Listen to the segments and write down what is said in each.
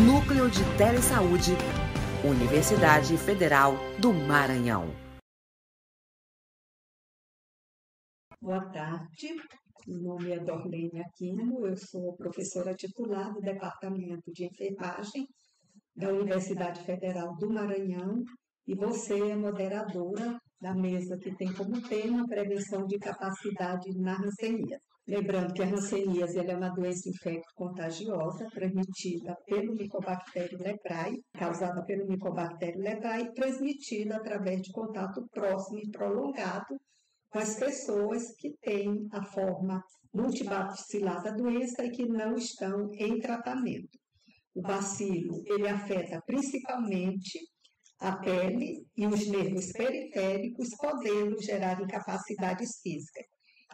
Núcleo de Telesaúde, Universidade Federal do Maranhão. Boa tarde, meu nome é Dorlene Aquino, eu sou professora titular do Departamento de Enfermagem da Universidade Federal do Maranhão e você é moderadora da mesa que tem como tema prevenção de incapacidade na hanseníase. Lembrando que a hanseníase é uma doença infecto-contagiosa transmitida pelo Mycobacterium leprae, causada pelo Mycobacterium leprae, transmitida através de contato próximo e prolongado com as pessoas que têm a forma multibacilar da doença e que não estão em tratamento. O bacilo, ele afeta principalmente a pele e os nervos periféricos, podendo gerar incapacidades físicas.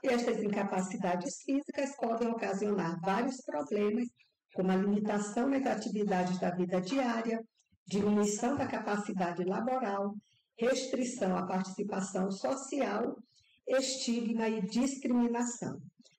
E estas incapacidades físicas podem ocasionar vários problemas, como a limitação nas atividades da vida diária, diminuição da capacidade laboral, restrição à participação social, estigma e discriminação.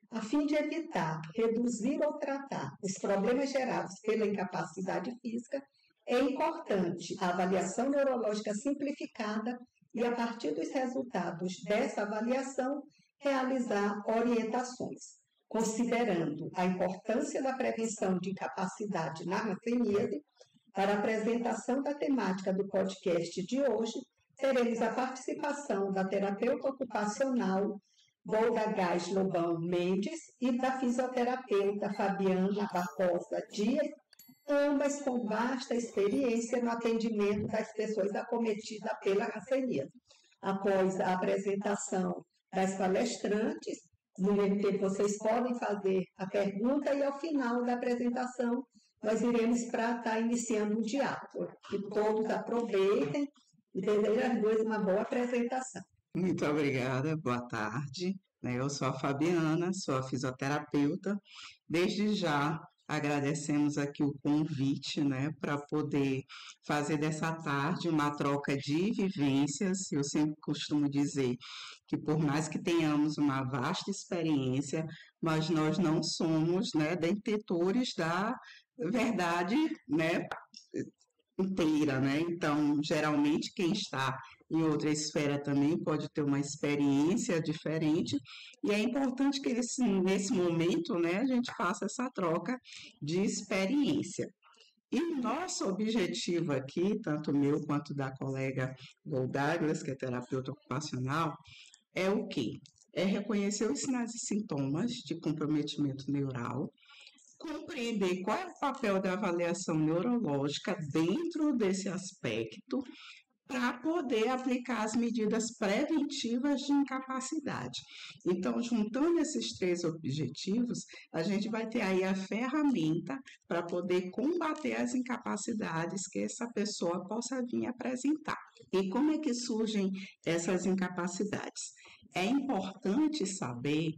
A fim de evitar, reduzir ou tratar os problemas gerados pela incapacidade física, é importante a avaliação neurológica simplificada e, a partir dos resultados dessa avaliação, realizar orientações, considerando a importância da prevenção de incapacidade na hanseníase. Para a apresentação da temática do podcast de hoje, teremos a participação da terapeuta ocupacional Golda Gás Lobão Mendes e da fisioterapeuta Fabiana Barbosa Dias, ambas com vasta experiência no atendimento das pessoas acometidas pela hanseníase. Após a apresentação das palestrantes, no mesmo tempo vocês podem fazer a pergunta e ao final da apresentação nós iremos para estar iniciando o diálogo. Que todos aproveitem e desejo às duas uma boa apresentação. Muito obrigada, boa tarde. Eu sou a Fabiana, sou a fisioterapeuta. Desde já agradecemos aqui o convite, para poder fazer dessa tarde uma troca de vivências. Eu sempre costumo dizer que por mais que tenhamos uma vasta experiência, mas nós não somos, detentores da verdade, inteira, Então, geralmente, quem está em outra esfera também pode ter uma experiência diferente, e é importante que nesse momento, a gente faça essa troca de experiência. E nosso objetivo aqui, tanto meu quanto da colega Golda, que é terapeuta ocupacional, é o quê? É reconhecer os sinais e sintomas de comprometimento neural, compreender qual é o papel da avaliação neurológica dentro desse aspecto, para poder aplicar as medidas preventivas de incapacidade. Então, juntando esses três objetivos, a gente vai ter aí a ferramenta para poder combater as incapacidades que essa pessoa possa vir apresentar. E como é que surgem essas incapacidades? É importante saber,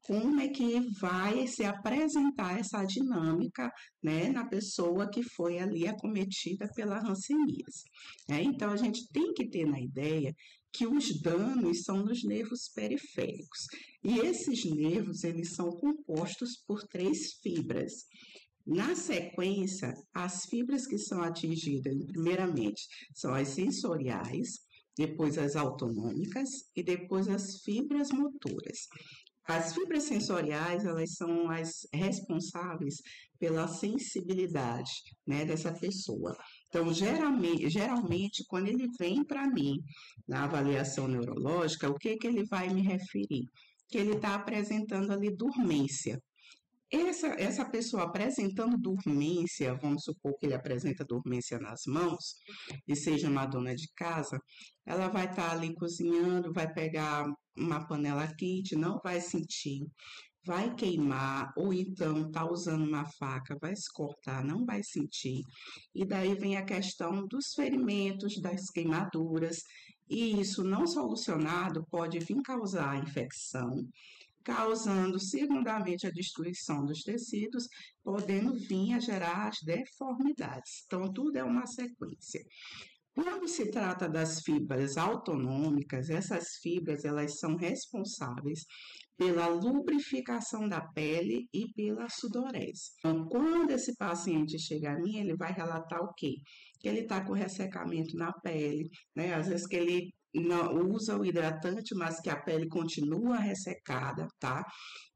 como é que vai se apresentar essa dinâmica, na pessoa que foi ali acometida pela hanseníase. Então, a gente tem que ter na ideia que os danos são nos nervos periféricos. E esses nervos, eles são compostos por 3 fibras. Na sequência, as fibras que são atingidas, primeiramente, são as sensoriais, depois as autonômicas e depois as fibras motoras. As fibras sensoriais, elas são as responsáveis pela sensibilidade, dessa pessoa. Então, geralmente, quando ele vem para mim na avaliação neurológica, o que ele vai me referir? Que ele está apresentando ali dormência. Essa pessoa apresentando dormência, vamos supor que ele apresenta dormência nas mãos, e seja uma dona de casa, ela vai estar ali cozinhando, vai pegar uma panela quente, não vai sentir, vai queimar, ou então está usando uma faca, vai se cortar, não vai sentir. E daí vem a questão dos ferimentos, das queimaduras, e isso não solucionado pode vir causar infecção, causando segundamente a destruição dos tecidos, podendo vir a gerar as deformidades. Então, tudo é uma sequência. Quando se trata das fibras autonômicas, essas fibras elas são responsáveis pela lubrificação da pele e pela sudorese. Então, quando esse paciente chega a mim, ele vai relatar o quê? Que ele está com ressecamento na pele, né? Às vezes que ele não usa o hidratante, mas que a pele continua ressecada, tá?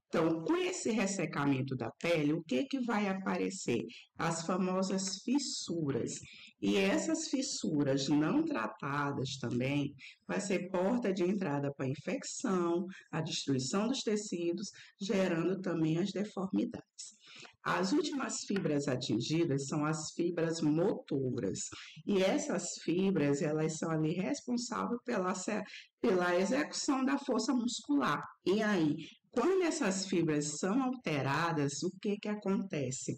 Então, com esse ressecamento da pele, o que vai aparecer? As famosas fissuras. E essas fissuras não tratadas também vai ser porta de entrada para a infecção, a destruição dos tecidos, gerando também as deformidades. As últimas fibras atingidas são as fibras motoras. E essas fibras, elas são ali responsáveis pela execução da força muscular. E aí, quando essas fibras são alteradas, o que acontece?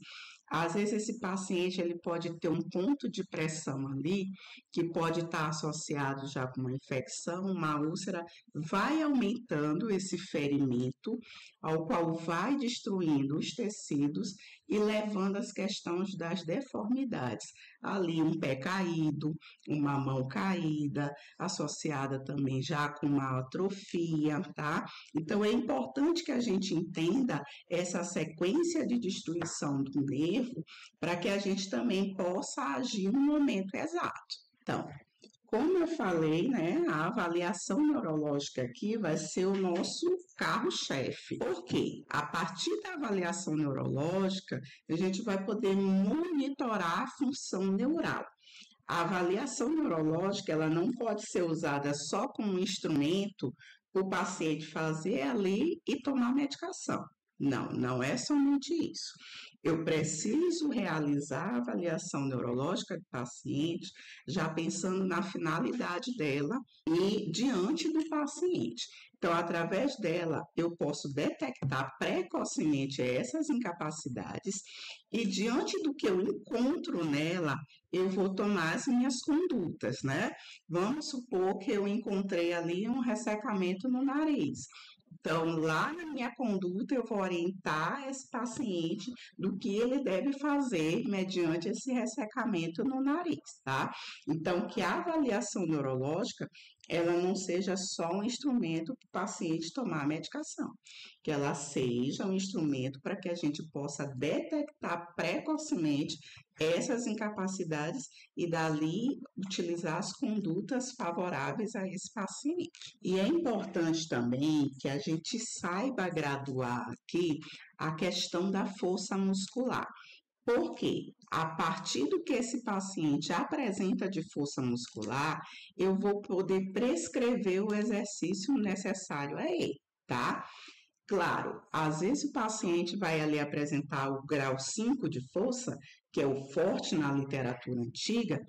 Às vezes esse paciente ele pode ter um ponto de pressão ali, que pode estar associado já com uma infecção, uma úlcera, vai aumentando esse ferimento, ao qual vai destruindo os tecidos e levando às questões das deformidades. Ali um pé caído, uma mão caída, associada também já com uma atrofia, tá? Então é importante que a gente entenda essa sequência de destruição do nervo para que a gente também possa agir no momento exato. Então, como eu falei, né, a avaliação neurológica aqui vai ser o nosso carro-chefe. Por quê? A partir da avaliação neurológica, a gente vai poder monitorar a função neural. A avaliação neurológica, ela não pode ser usada só como um instrumento para o paciente fazer ali e tomar medicação. Não, não é somente isso. Eu preciso realizar a avaliação neurológica do paciente, já pensando na finalidade dela e diante do paciente. Então, através dela, eu posso detectar precocemente essas incapacidades e, diante do que eu encontro nela, eu vou tomar as minhas condutas, né? Vamos supor que eu encontrei ali um ressecamento no nariz. Então, lá na minha conduta, eu vou orientar esse paciente do que ele deve fazer mediante esse ressecamento no nariz, tá? Então, que a avaliação neurológica, ela não seja só um instrumento para o paciente tomar a medicação, que ela seja um instrumento para que a gente possa detectar precocemente essas incapacidades e dali utilizar as condutas favoráveis a esse paciente. E é importante também que a gente saiba graduar aqui a questão da força muscular. Porque a partir do que esse paciente apresenta de força muscular, eu vou poder prescrever o exercício necessário a ele, tá? Claro, às vezes o paciente vai ali apresentar o grau 5 de força, que é o forte na literatura antiga,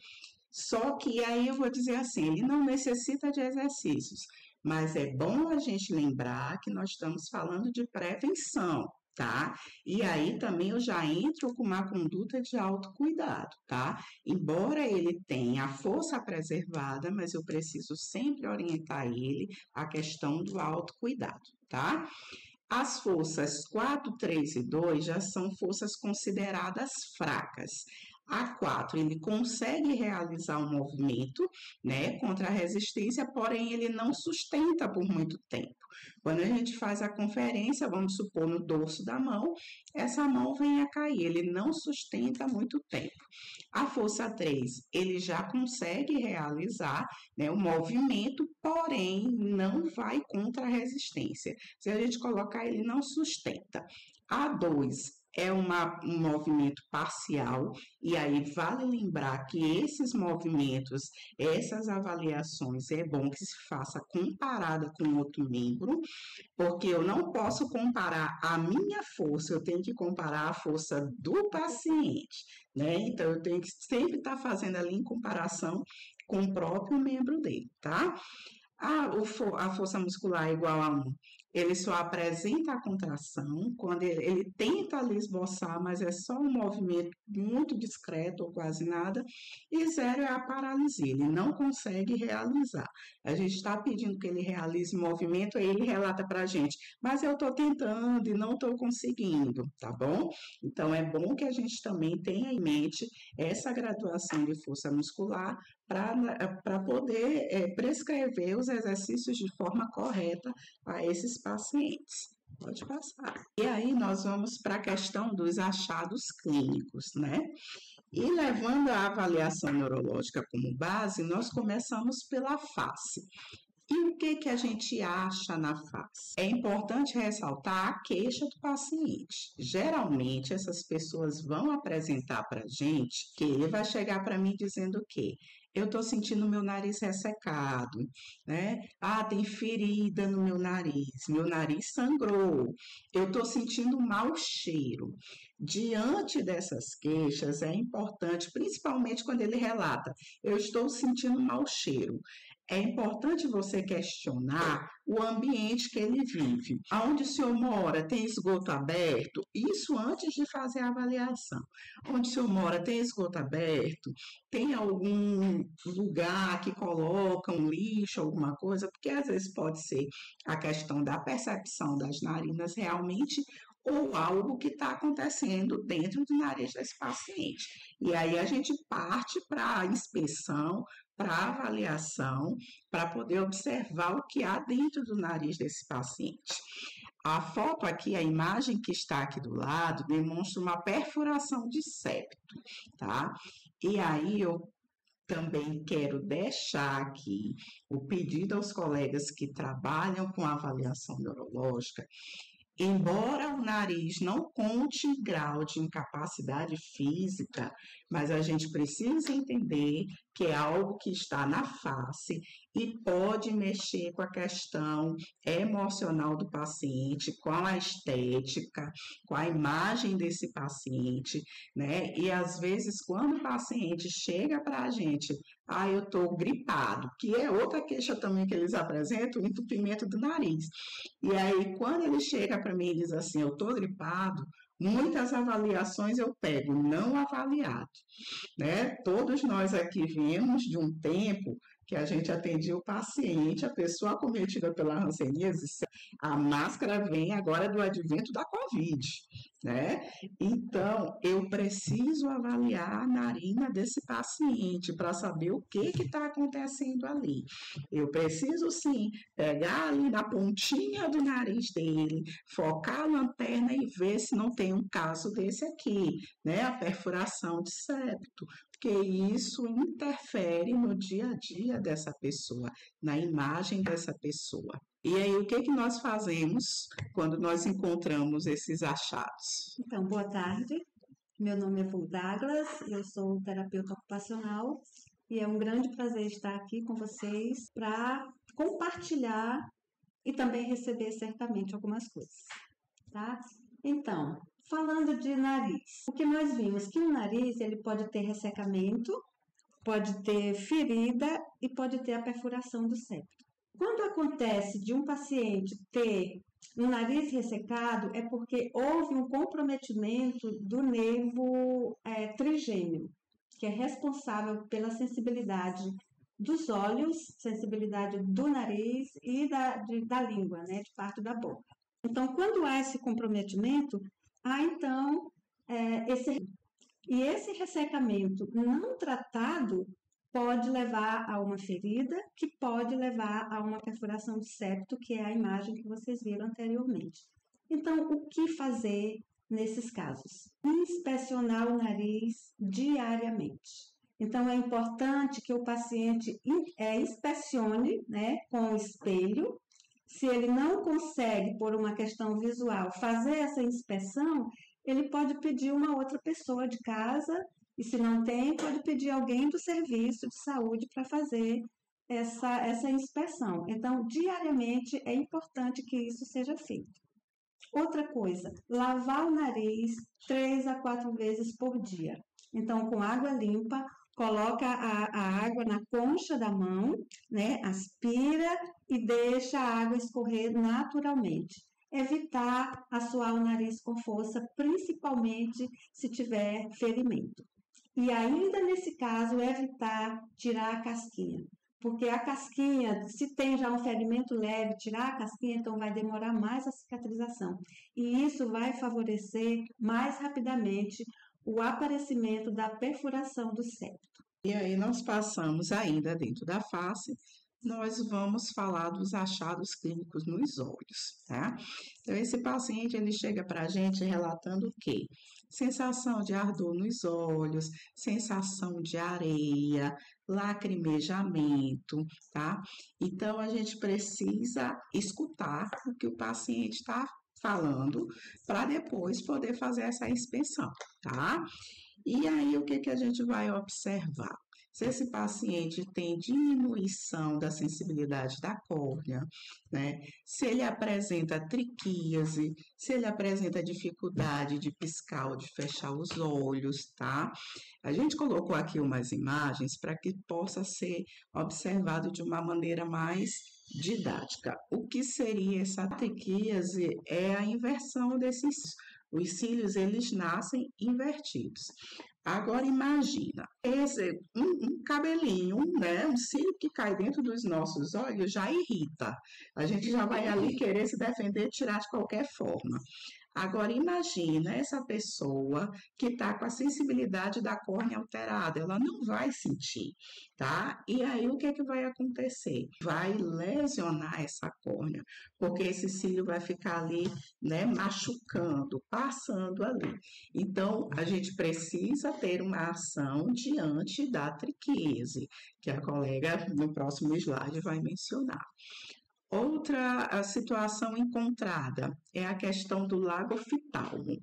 só que aí eu vou dizer assim, ele não necessita de exercícios, mas é bom a gente lembrar que nós estamos falando de prevenção, tá? E aí também eu já entro com uma conduta de autocuidado, tá? Embora ele tenha a força preservada, mas eu preciso sempre orientar ele a questão do autocuidado, tá? As forças 4, 3 e 2 já são forças consideradas fracas. A 4, ele consegue realizar um movimento, né, contra a resistência, porém ele não sustenta por muito tempo. Quando a gente faz a conferência, vamos supor, no dorso da mão, essa mão vem a cair, ele não sustenta muito tempo. A força 3, ele já consegue realizar, né, o movimento, porém não vai contra a resistência. Se a gente colocar, ele não sustenta. A 2, é um movimento parcial, e aí vale lembrar que esses movimentos, essas avaliações, é bom que se faça comparada com outro membro, porque eu não posso comparar a minha força, eu tenho que comparar a força do paciente, né? Então, eu tenho que sempre estar fazendo ali em comparação com o próprio membro dele, tá? A força muscular é igual a 1, ele só apresenta a contração quando ele tenta ali esboçar, mas é só um movimento muito discreto ou quase nada, e 0 é a paralisia, ele não consegue realizar. A gente está pedindo que ele realize movimento, aí ele relata para a gente, mas eu estou tentando e não estou conseguindo, tá bom? Então, é bom que a gente também tenha em mente essa graduação de força muscular, para poder prescrever os exercícios de forma correta a esses pacientes. Pode passar. E aí nós vamos para a questão dos achados clínicos, né? E levando a avaliação neurológica como base, nós começamos pela face. E o que a gente acha na face? É importante ressaltar a queixa do paciente. Geralmente, essas pessoas vão apresentar para a gente que ele vai chegar para mim dizendo o quê? Eu estou sentindo meu nariz ressecado, né? Ah, tem ferida no meu nariz sangrou, eu estou sentindo um mau cheiro. Diante dessas queixas, é importante, principalmente quando ele relata, eu estou sentindo um mau cheiro. É importante você questionar o ambiente que ele vive. Onde o senhor mora tem esgoto aberto? Isso antes de fazer a avaliação. Onde o senhor mora tem esgoto aberto? Tem algum lugar que coloca um lixo, alguma coisa? Porque às vezes pode ser a questão da percepção das narinas realmente ou algo que está acontecendo dentro do nariz desse paciente. E aí a gente parte para a inspeção, para a avaliação, para poder observar o que há dentro do nariz desse paciente. A foto aqui, a imagem que está aqui do lado, demonstra uma perfuração de septo, tá? E aí eu também quero deixar aqui o pedido aos colegas que trabalham com avaliação neurológica. Embora o nariz não conte grau de incapacidade física, mas a gente precisa entender que é algo que está na face e pode mexer com a questão emocional do paciente, com a estética, com a imagem desse paciente, né? E às vezes, quando o paciente chega para a gente, eu estou gripado, que é outra queixa também que eles apresentam, o entupimento do nariz. E aí, quando ele chega para mim e diz assim, eu estou gripado, muitas avaliações eu pego não avaliado, né? Todos nós aqui viemos de um tempo que a gente atendia o paciente, a pessoa acometida pela hanseníase, a máscara vem agora do advento da Covid, né? Então, eu preciso avaliar a narina desse paciente para saber o que está acontecendo ali. Eu preciso, sim, pegar ali na pontinha do nariz dele, focar a lanterna e ver se não tem um caso desse aqui, né? A perfuração de septo, porque isso interfere no dia a dia dessa pessoa, na imagem dessa pessoa. E aí, o que nós fazemos quando nós encontramos esses achados? Então, boa tarde. Meu nome é Paul Douglas, eu sou terapeuta ocupacional e é um grande prazer estar aqui com vocês para compartilhar e também receber certamente algumas coisas, tá? Então, falando de nariz, o que nós vimos que o nariz ele pode ter ressecamento, pode ter ferida e pode ter a perfuração do septo. Quando acontece de um paciente ter um nariz ressecado, é porque houve um comprometimento do nervo trigêmeo, que é responsável pela sensibilidade dos olhos, sensibilidade do nariz e da língua, né, de parte da boca. Então, quando há esse comprometimento, há então esse ressecamento não tratado pode levar a uma ferida, que pode levar a uma perfuração do septo, que é a imagem que vocês viram anteriormente. Então, o que fazer nesses casos? Inspecionar o nariz diariamente. Então, é importante que o paciente inspecione, né, com o espelho. Se ele não consegue, por uma questão visual, fazer essa inspeção, ele pode pedir uma outra pessoa de casa, e se não tem, pode pedir alguém do serviço de saúde para fazer essa inspeção. Então, diariamente, é importante que isso seja feito. Outra coisa, lavar o nariz 3 a 4 vezes por dia. Então, com água limpa, coloca a água na concha da mão, né? Aspira e deixa a água escorrer naturalmente. Evitar assoar o nariz com força, principalmente se tiver ferimento. E ainda nesse caso, evitar tirar a casquinha. Porque a casquinha, se tem já um ferimento leve, tirar a casquinha, então vai demorar mais a cicatrização. E isso vai favorecer mais rapidamente o aparecimento da perfuração do septo. E aí nós passamos ainda dentro da face, nós vamos falar dos achados clínicos nos olhos, tá? Então, esse paciente, ele chega para a gente relatando o quê? Sensação de ardor nos olhos, sensação de areia, lacrimejamento, tá? Então, a gente precisa escutar o que o paciente está falando para depois poder fazer essa inspeção, tá? E aí, o que a gente vai observar? Se esse paciente tem diminuição da sensibilidade da córnea, né? Se ele apresenta triquíase, se ele apresenta dificuldade de piscar ou de fechar os olhos, tá? A gente colocou aqui umas imagens para que possa ser observado de uma maneira mais didática. O que seria essa triquíase? É a inversão desses. Os cílios, eles nascem invertidos. Agora, imagina, um cabelinho, né? Um cílio que cai dentro dos nossos olhos já irrita. A gente já vai ali querer se defender e tirar de qualquer forma. Agora, imagina essa pessoa que está com a sensibilidade da córnea alterada, ela não vai sentir, tá? E aí, o que é que vai acontecer? Vai lesionar essa córnea, porque esse cílio vai ficar ali, né, machucando, passando ali. Então, a gente precisa ter uma ação diante da triquíase, que a colega no próximo slide vai mencionar. Outra situação encontrada é a questão do lago oftalmo.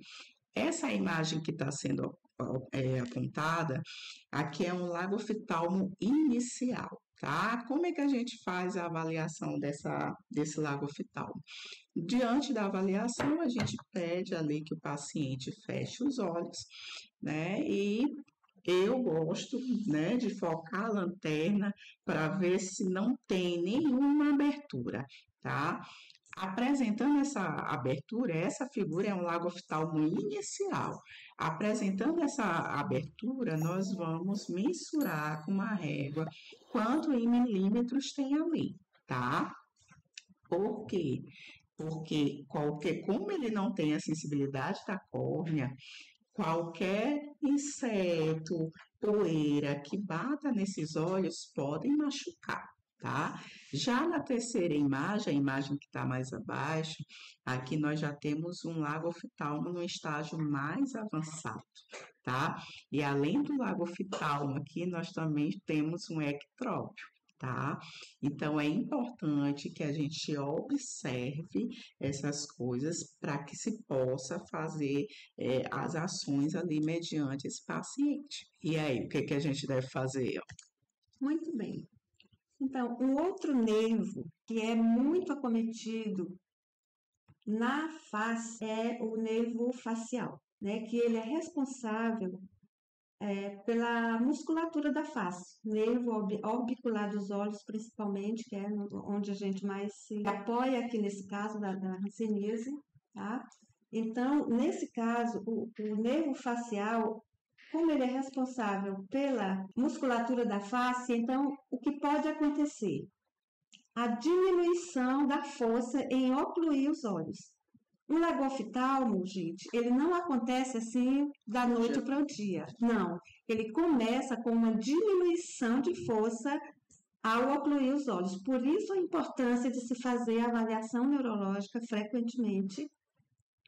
Essa imagem que está sendo apontada, aqui é um lago oftalmo inicial, tá? Como é que a gente faz a avaliação desse lago oftalmo? Diante da avaliação, a gente pede ali que o paciente feche os olhos, né? E eu gosto, né, de focar a lanterna para ver se não tem nenhuma abertura, tá? Apresentando essa abertura, essa figura é um lago oftalmo inicial. Apresentando essa abertura, nós vamos mensurar com uma régua quanto em milímetros tem ali, tá? Por quê? Porque como ele não tem a sensibilidade da córnea, qualquer inseto, poeira que bata nesses olhos podem machucar, tá? Já na terceira imagem, a imagem que está mais abaixo, aqui nós já temos um lago oftalmo no estágio mais avançado, tá? E além do lago oftalmo aqui, nós também temos um ectrópio, tá? Então, é importante que a gente observe essas coisas para que se possa fazer as ações ali mediante esse paciente. E aí, o que a gente deve fazer? Muito bem. Então, um outro nervo que é muito acometido na face é o nervo facial, né? Que ele é responsável pela musculatura da face, nervo orbicular dos olhos, principalmente, que é onde a gente mais se apoia aqui nesse caso da hanseníase, tá? Então, nesse caso, o nervo facial, como ele é responsável pela musculatura da face, então, o que pode acontecer? A diminuição da força em ocluir os olhos. O lago oftalmo, gente, ele não acontece assim da noite para o dia. Não, ele começa com uma diminuição de força ao ocluir os olhos. Por isso a importância de se fazer a avaliação neurológica frequentemente,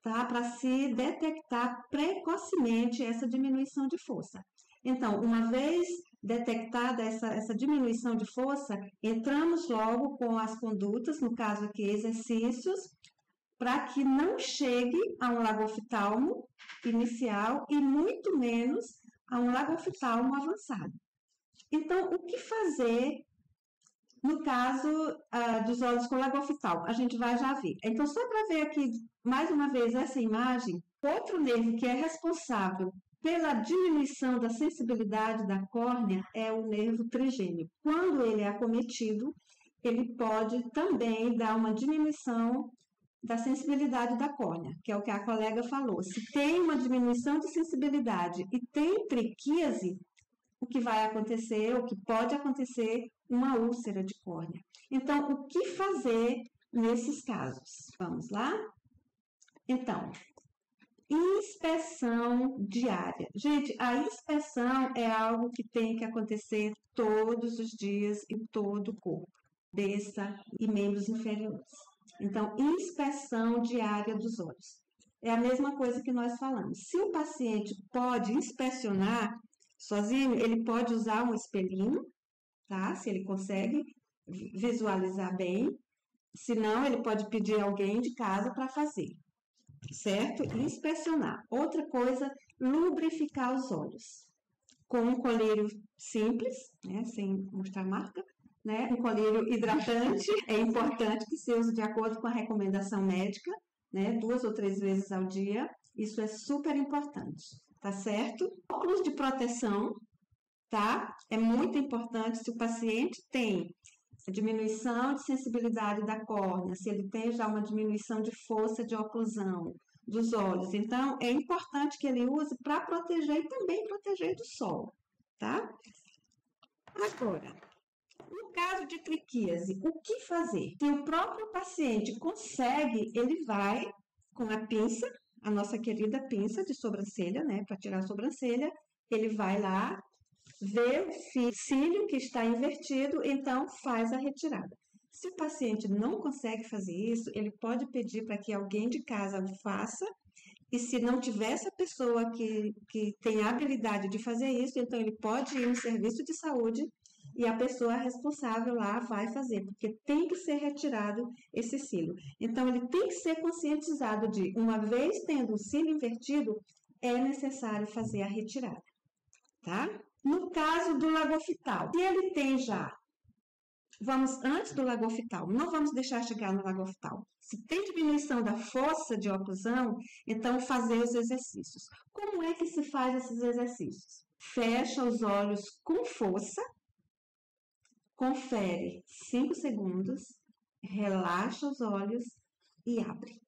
tá? Para se detectar precocemente essa diminuição de força. Então, uma vez detectada essa diminuição de força, entramos logo com as condutas, no caso aqui, exercícios, para que não chegue a um lago oftalmo inicial e muito menos a um lago oftalmo avançado. Então, o que fazer no caso dos olhos com lago oftalmo? A gente vai já ver. Então, só para ver aqui mais uma vez essa imagem, outro nervo que é responsável pela diminuição da sensibilidade da córnea é o nervo trigêmeo. Quando ele é acometido, ele pode também dar uma diminuição da sensibilidade da córnea, que é o que a colega falou. Se tem uma diminuição de sensibilidade e tem triquíase, o que vai acontecer, o que pode acontecer, uma úlcera de córnea. Então, o que fazer nesses casos? Vamos lá? Então, inspeção diária. Gente, a inspeção é algo que tem que acontecer todos os dias em todo o corpo, cabeça e membros inferiores. Então, inspeção diária dos olhos. É a mesma coisa que nós falamos. Se o paciente pode inspecionar sozinho, ele pode usar um espelhinho, tá? Se ele consegue visualizar bem. Se não, ele pode pedir alguém de casa para fazer, certo? E inspecionar. Outra coisa, lubrificar os olhos. Com um colírio simples, né? Sem mostrar marca, né? Um colírio hidratante. É importante que se use de acordo com a recomendação médica, né? 2 ou 3 vezes ao dia. Isso é super importante, tá certo? Óculos de proteção, tá? É muito importante se o paciente tem diminuição de sensibilidade da córnea, se ele tem já uma diminuição de força de oclusão dos olhos. Então, é importante que ele use para proteger e também proteger do sol, tá? Agora, no caso de triquíase, o que fazer? Se o próprio paciente consegue, ele vai com a pinça, a nossa querida pinça de sobrancelha, né, para tirar a sobrancelha, ele vai lá, vê o cílio que está invertido, então faz a retirada. Se o paciente não consegue fazer isso, ele pode pedir para que alguém de casa o faça, e se não tiver essa pessoa que tem a habilidade de fazer isso, então ele pode ir no serviço de saúde e a pessoa responsável lá vai fazer, porque tem que ser retirado esse cílio. Então, ele tem que ser conscientizado de, uma vez tendo o cílio invertido, é necessário fazer a retirada, tá? No caso do lagoftal, se ele tem já, vamos antes do lagoftal, não vamos deixar chegar no lagoftal. Se tem diminuição da força de oclusão, então fazer os exercícios. Como é que se faz esses exercícios? Fecha os olhos com força, confere 5 segundos, relaxa os olhos e abre.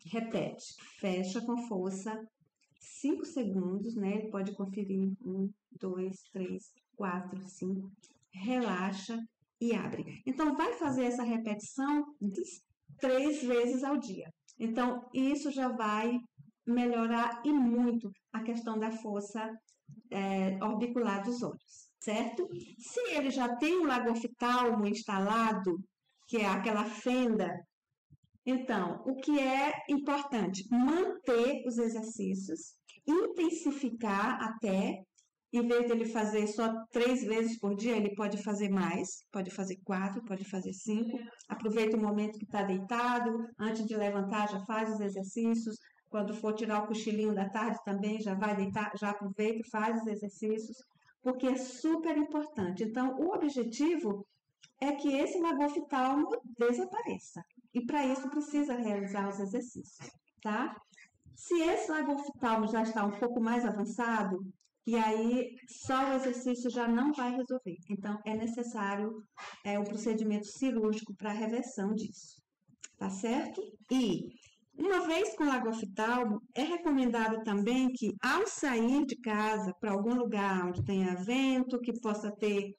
Repete, fecha com força 5 segundos, né? Ele pode conferir 1, 2, 3, 4, 5. Relaxa e abre. Então, vai fazer essa repetição 3 vezes ao dia. Então, isso já vai melhorar e muito a questão da força orbicular dos olhos, certo? Se ele já tem um lagoftalmo instalado, que é aquela fenda, então, o que é importante? Manter os exercícios, intensificar até, em vez de ele fazer só 3 vezes por dia, ele pode fazer mais, pode fazer 4, pode fazer 5. Aproveita o momento que está deitado, antes de levantar já faz os exercícios. Quando for tirar o cochilinho da tarde também já vai deitar, já aproveita e faz os exercícios, porque é super importante. Então, o objetivo é que esse lagoftalmo desapareça. E para isso precisa realizar os exercícios, tá? Se esse lagoftalmo já está um pouco mais avançado, e aí só o exercício já não vai resolver. Então, é necessário um procedimento cirúrgico para a reversão disso, tá certo? E, uma vez com lagoftalmo, é recomendado também que, ao sair de casa para algum lugar onde tenha vento, que possa ter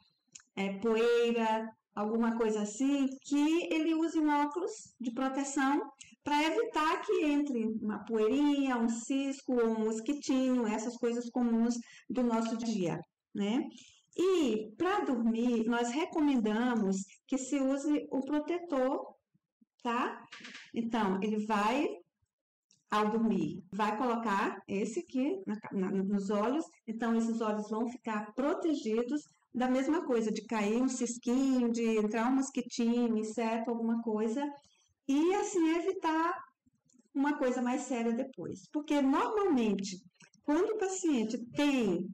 poeira, alguma coisa assim, que ele use um óculos de proteção para evitar que entre uma poeirinha, um cisco ou um mosquitinho, essas coisas comuns do nosso dia, né? E para dormir, nós recomendamos que se use o protetor, tá? Então, ele vai, ao dormir, vai colocar esse aqui nos olhos, então esses olhos vão ficar protegidos da mesma coisa, de cair um cisquinho, de entrar um mosquitinho, inseto, alguma coisa, e assim evitar uma coisa mais séria depois. Porque normalmente, quando o paciente tem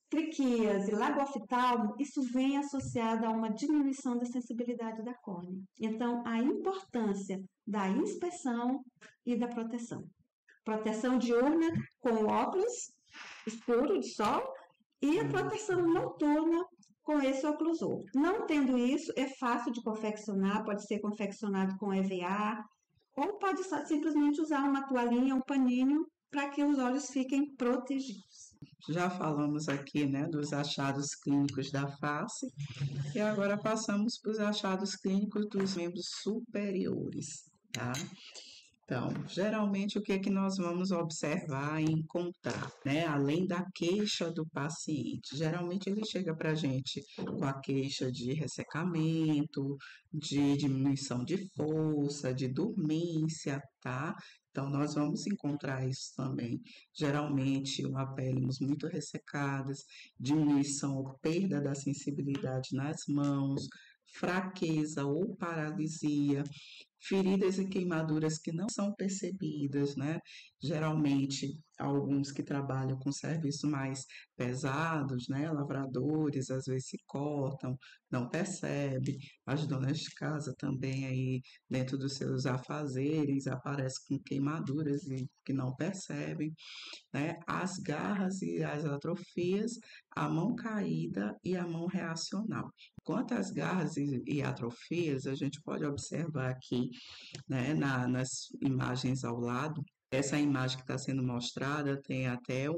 triquíase, lagoftalmo, isso vem associado a uma diminuição da sensibilidade da córnea. Então, a importância da inspeção e da proteção. Proteção diurna com óculos escuro de sol e a proteção noturna com esse oclusor. Não tendo isso, é fácil de confeccionar, pode ser confeccionado com EVA, ou pode simplesmente usar uma toalhinha, um paninho, para que os olhos fiquem protegidos. Já falamos aqui, né, dos achados clínicos da face, e agora passamos para os achados clínicos dos membros superiores, tá? Então, geralmente o que é que nós vamos observar e encontrar, né? Além da queixa do paciente, geralmente ele chega para a gente com a queixa de ressecamento, de diminuição de força, de dormência, tá? Então, nós vamos encontrar isso também. Geralmente, uma pele muito ressecadas, diminuição ou perda da sensibilidade nas mãos, fraqueza ou paralisia, feridas e queimaduras que não são percebidas, né? Geralmente, alguns que trabalham com serviços mais pesados, né? Lavradores, às vezes se cortam, não percebem. As donas de casa também aí, dentro dos seus afazeres, aparecem com queimaduras e que não percebem, né? As garras e as atrofias, a mão caída e a mão reacional. Quanto às garras e atrofias, a gente pode observar aqui, né, nas imagens ao lado. Essa imagem que está sendo mostrada tem até eu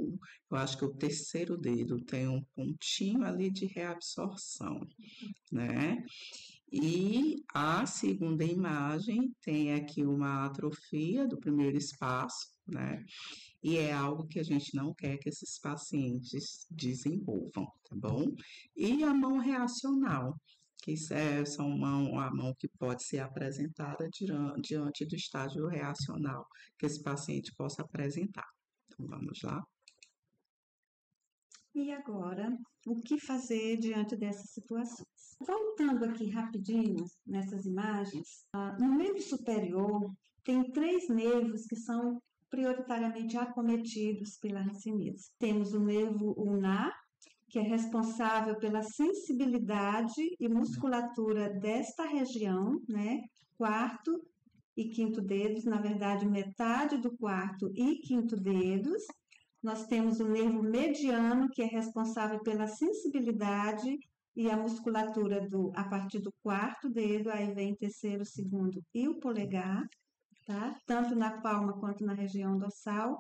acho que o terceiro dedo tem um pontinho ali de reabsorção, né? E a segunda imagem tem aqui uma atrofia do primeiro espaço, né? E é algo que a gente não quer que esses pacientes desenvolvam, tá bom? E a mão reacional, que são a mão que pode ser apresentada diante do estágio reacional que esse paciente possa apresentar. Então, vamos lá. E agora, o que fazer diante dessas situações? Voltando aqui rapidinho nessas imagens, no membro superior tem 3 nervos que são prioritariamente acometidos pela hanseníase. Temos o nervo ulnar, que é responsável pela sensibilidade e musculatura desta região, né? 4º e 5º dedos, na verdade, metade do 4º e 5º dedos. Nós temos o nervo mediano, que é responsável pela sensibilidade e a musculatura a partir do 4º dedo, aí vem 3º, 2º e o polegar, tá? Tanto na palma quanto na região dorsal.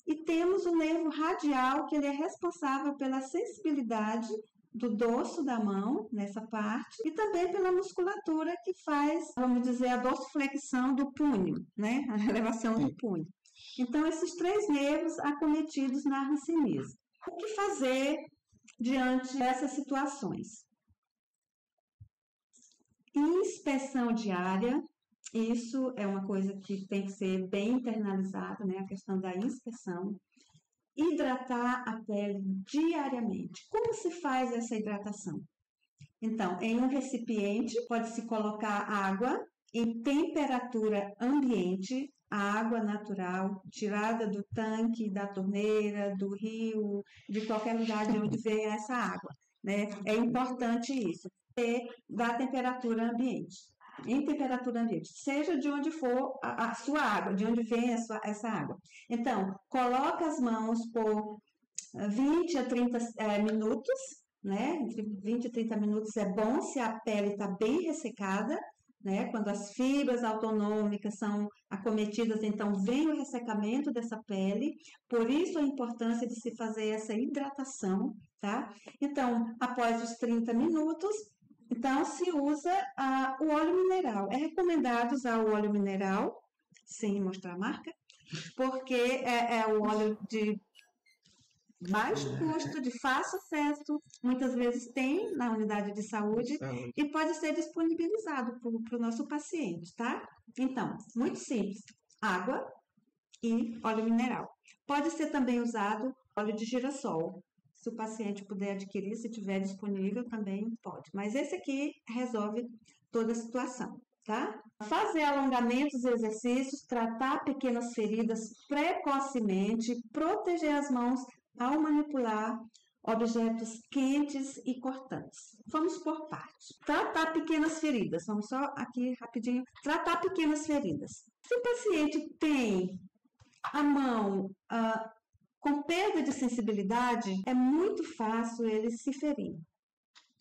E temos o nervo radial, que ele é responsável pela sensibilidade do dorso da mão, nessa parte, e também pela musculatura que faz, vamos dizer, a dorsiflexão do punho, né? A elevação do punho. Então, esses 3 nervos acometidos na hanseníase. O que fazer diante dessas situações? Inspeção diária, isso é uma coisa que tem que ser bem internalizada, né? A questão da inspeção. Hidratar a pele diariamente. Como se faz essa hidratação? Então, em um recipiente, pode-se colocar água em temperatura ambiente, a água natural, tirada do tanque, da torneira, do rio, de qualquer lugar de onde venha essa água, né? É importante isso, da temperatura ambiente. Em temperatura ambiente, seja de onde for a sua água, de onde vem essa água. Então, coloca as mãos por 20 a 30 minutos, né? Entre 20 e 30 minutos é bom se a pele está bem ressecada, né? Quando as fibras autonômicas são acometidas, então vem o ressecamento dessa pele, por isso a importância de se fazer essa hidratação, tá? Então, após os 30 minutos, então se usa o óleo mineral. É recomendado usar o óleo mineral, sem mostrar a marca, porque é o óleo de baixo custo, de fácil acesso, muitas vezes tem na unidade de saúde e pode ser disponibilizado para o nosso paciente, tá? Então, muito simples, água e óleo mineral. Pode ser também usado óleo de girassol, se o paciente puder adquirir, se tiver disponível também pode, mas esse aqui resolve toda a situação, tá? Fazer alongamentos e exercícios, tratar pequenas feridas precocemente, proteger as mãos ao manipular objetos quentes e cortantes. Vamos por partes. Tratar pequenas feridas. Vamos só aqui rapidinho. Tratar pequenas feridas. Se o paciente tem a mão com perda de sensibilidade, é muito fácil ele se ferir.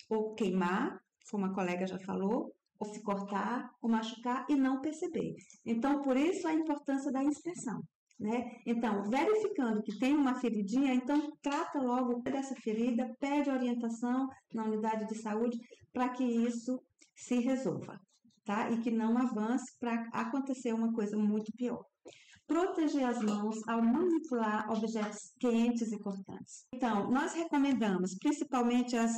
Ou queimar, como a colega já falou, ou se cortar, ou machucar e não perceber. Então, por isso a importância da inspeção. Né? Então, verificando que tem uma feridinha, então trata logo dessa ferida, pede orientação na unidade de saúde para que isso se resolva, tá? E que não avance para acontecer uma coisa muito pior. proteger as mãos ao manipular objetos quentes e cortantes. Então, nós recomendamos, principalmente as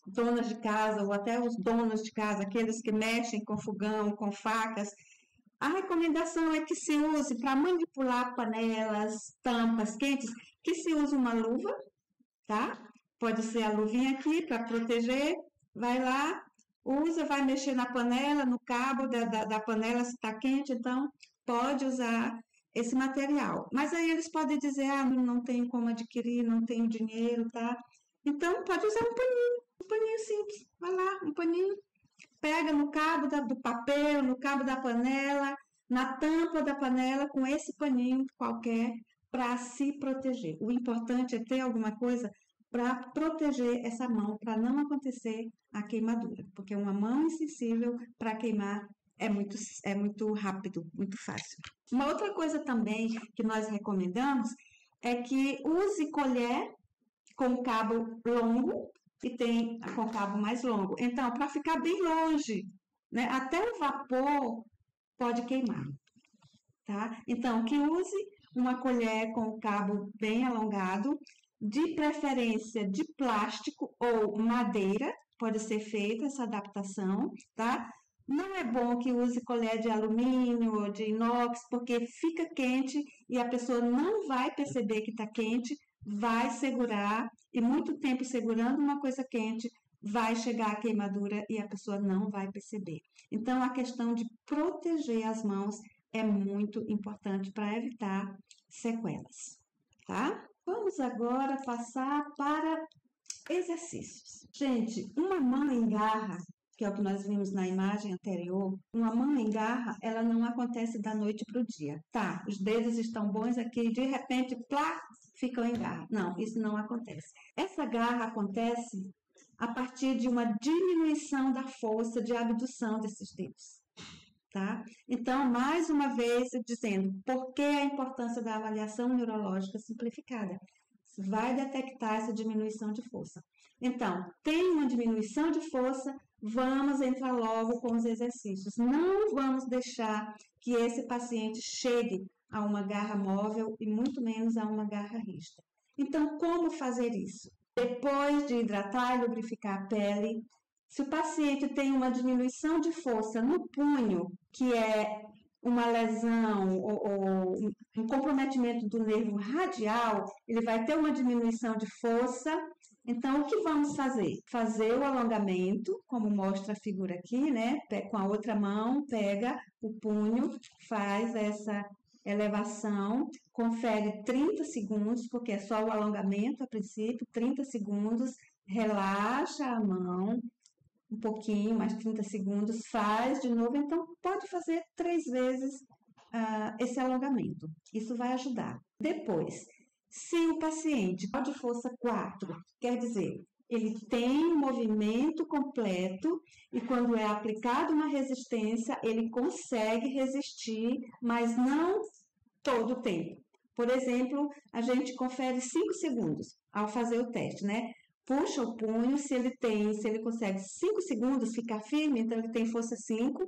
donas de casa ou até os donos de casa, aqueles que mexem com fogão, com facas, a recomendação é que se use para manipular panelas, tampas quentes, que se use uma luva, tá? Pode ser a luvinha aqui para proteger, vai lá, usa, vai mexer na panela, no cabo da panela se está quente, então pode usar esse material. Mas aí eles podem dizer, não tenho como adquirir, não tenho dinheiro, tá? Então pode usar um paninho simples, vai lá, um paninho, pega no cabo do papel, no cabo da panela, na tampa da panela, com esse paninho qualquer, para se proteger. O importante é ter alguma coisa para proteger essa mão, para não acontecer a queimadura, porque uma mão insensível para queimar é muito rápido, muito fácil. Uma outra coisa também que nós recomendamos é que use colher com cabo longo e tem com cabo mais longo. Então, para ficar bem longe, né? Até o vapor pode queimar, tá? Então, que use uma colher com o cabo bem alongado, de preferência de plástico ou madeira, pode ser feita essa adaptação, tá? Não é bom que use colher de alumínio ou de inox, porque fica quente e a pessoa não vai perceber que está quente, vai segurar, e muito tempo segurando uma coisa quente, vai chegar a queimadura e a pessoa não vai perceber. Então, a questão de proteger as mãos é muito importante para evitar sequelas, tá? Vamos agora passar para exercícios. Gente, uma mão em garra, que é o que nós vimos na imagem anterior, uma mão em garra, ela não acontece da noite para o dia. Tá, os dedos estão bons aqui, de repente, plá, ficam em garra. Não, isso não acontece. Essa garra acontece a partir de uma diminuição da força de abdução desses dedos. Tá? Então, mais uma vez, dizendo por que a importância da avaliação neurológica simplificada. Vai detectar essa diminuição de força. Então, tem uma diminuição de força, vamos entrar logo com os exercícios. Não vamos deixar que esse paciente chegue a uma garra móvel e muito menos a uma garra rígida. Então, como fazer isso? Depois de hidratar e lubrificar a pele, se o paciente tem uma diminuição de força no punho, que é uma lesão ou um comprometimento do nervo radial, ele vai ter uma diminuição de força. Então, o que vamos fazer? Fazer o alongamento, como mostra a figura aqui, né? Com a outra mão, pega o punho, faz essa elevação, confere 30 segundos, porque é só o alongamento a princípio, 30 segundos, relaxa a mão, um pouquinho, mais 30 segundos, faz de novo. Então, pode fazer 3 vezes esse alongamento. Isso vai ajudar. Depois, se o paciente de força 4, quer dizer, ele tem um movimento completo e quando é aplicada uma resistência, ele consegue resistir, mas não todo o tempo. Por exemplo, a gente confere 5 segundos ao fazer o teste, né? Puxa o punho, se ele consegue 5 segundos ficar firme, então ele tem força 5.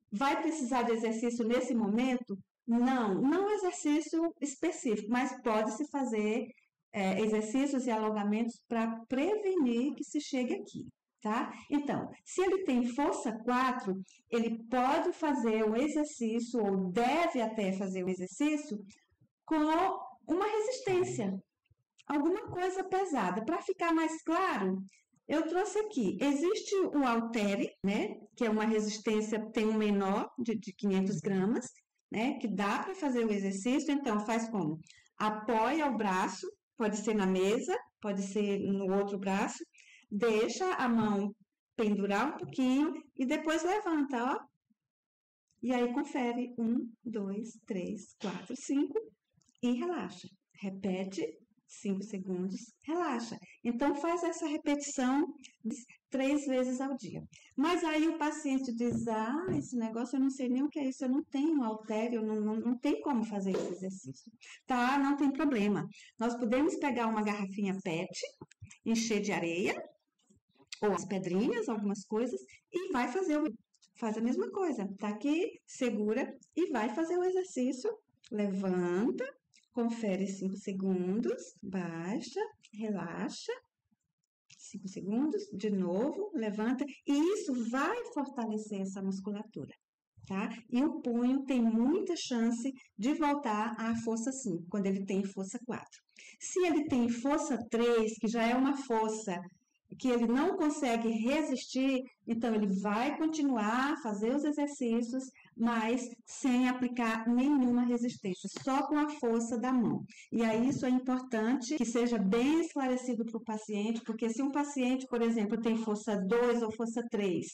Vai precisar de exercício nesse momento? Não exercício específico, mas pode-se fazer exercícios e alongamentos para prevenir que se chegue aqui, tá? Então, se ele tem força 4, ele pode fazer o exercício, ou deve até fazer o exercício, com uma resistência. Alguma coisa pesada. Para ficar mais claro, eu trouxe aqui. Existe o haltere, né? Que é uma resistência, tem um menor de 500 gramas, né? Que dá para fazer o exercício. Então, faz como? Apoia o braço, pode ser na mesa, pode ser no outro braço. Deixa a mão pendurar um pouquinho e depois levanta, ó. E aí, confere 1, 2, 3, 4, 5 e relaxa. Repete 5 segundos, relaxa. Então, faz essa repetição 3 vezes ao dia. Mas aí o paciente diz, esse negócio eu não sei nem o que é isso, eu não tenho halter, eu não tem como fazer esse exercício. Tá, não tem problema. Nós podemos pegar uma garrafinha PET, encher de areia, ou as pedrinhas, algumas coisas, e faz a mesma coisa. Tá aqui, segura, e vai fazer o exercício levanta, confere 5 segundos, baixa, relaxa, 5 segundos, de novo, levanta, e isso vai fortalecer essa musculatura, tá? E o punho tem muita chance de voltar à força 5, quando ele tem força 4. Se ele tem força 3, que já é uma força que ele não consegue resistir, então ele vai continuar a fazer os exercícios, mas sem aplicar nenhuma resistência, só com a força da mão. E aí isso é importante que seja bem esclarecido para o paciente, porque se um paciente, por exemplo, tem força 2 ou força 3,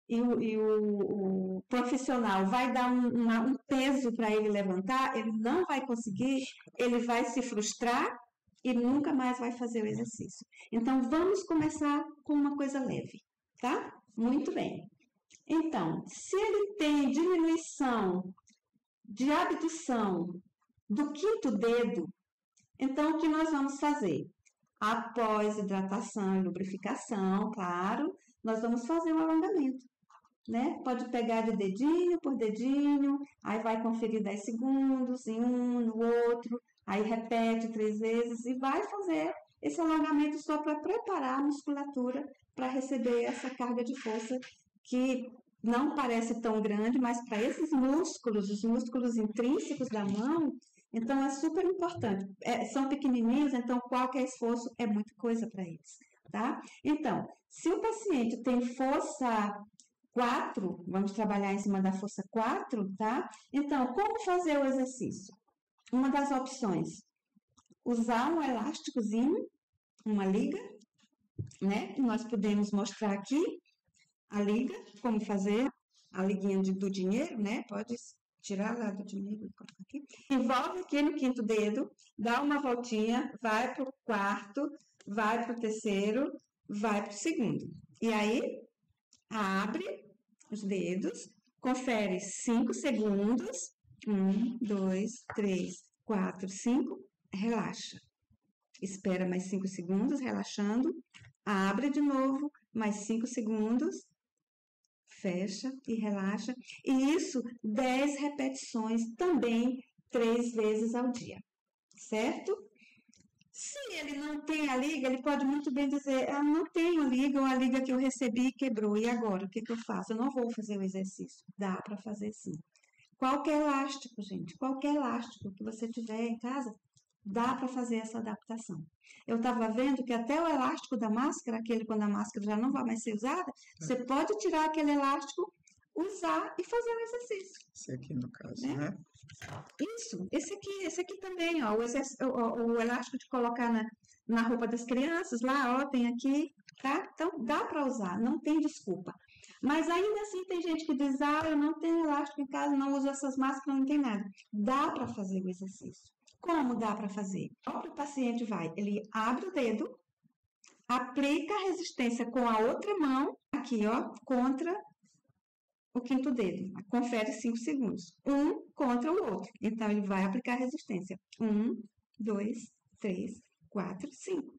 e o profissional vai dar um peso para ele levantar, ele não vai conseguir, ele vai se frustrar e nunca mais vai fazer o exercício. Então, vamos começar com uma coisa leve, tá? Muito bem. Então, se ele tem diminuição de abdução do quinto dedo, então o que nós vamos fazer? Após hidratação e lubrificação, claro, nós vamos fazer um alongamento, né? Pode pegar de dedinho por dedinho, aí vai conferir 10 segundos em um, no outro, aí repete 3 vezes e vai fazer esse alongamento só para preparar a musculatura para receber essa carga de força que não parece tão grande, mas para esses músculos, os músculos intrínsecos da mão, então é super importante. São pequenininhos, então qualquer esforço é muita coisa para eles, tá? Então, se o paciente tem força 4, vamos trabalhar em cima da força 4, tá? Então, como fazer o exercício? Uma das opções, usar um elásticozinho, uma liga, né? Nós podemos mostrar aqui a liga, como fazer a liguinha do dinheiro, né? Pode tirar lá do dinheiro, colocar aqui. Envolve aqui no quinto dedo, dá uma voltinha, vai para o quarto, vai para o terceiro, vai para o segundo. E aí, abre os dedos, confere 5 segundos, 1, 2, 3, 4, 5, relaxa. Espera mais 5 segundos, relaxando, abre de novo, mais 5 segundos, fecha e relaxa. E isso 10 repetições também 3 vezes ao dia, certo? Se ele não tem a liga, ele pode muito bem dizer, eu não tenho liga, ou a liga que eu recebi quebrou, e agora? O que eu faço? Eu não vou fazer o exercício. Dá para fazer sim. Qualquer elástico, gente, qualquer elástico que você tiver em casa, dá para fazer essa adaptação. Eu estava vendo que até o elástico da máscara, aquele quando a máscara já não vai mais ser usada, você pode tirar aquele elástico, usar e fazer o exercício. Esse aqui, no caso, né? Isso, esse aqui também, ó, o elástico de colocar na roupa das crianças, lá, ó, tem aqui, tá? Então, dá para usar, não tem desculpa. Mas ainda assim tem gente que diz, eu não tenho elástico em casa, não uso essas máscaras, não tem nada. Dá para fazer o exercício. Como dá para fazer? O paciente vai, ele abre o dedo, aplica a resistência com a outra mão, aqui, ó, contra o quinto dedo. Confere 5 segundos. Um contra o outro. Então, ele vai aplicar a resistência. 1, 2, 3, 4, 5.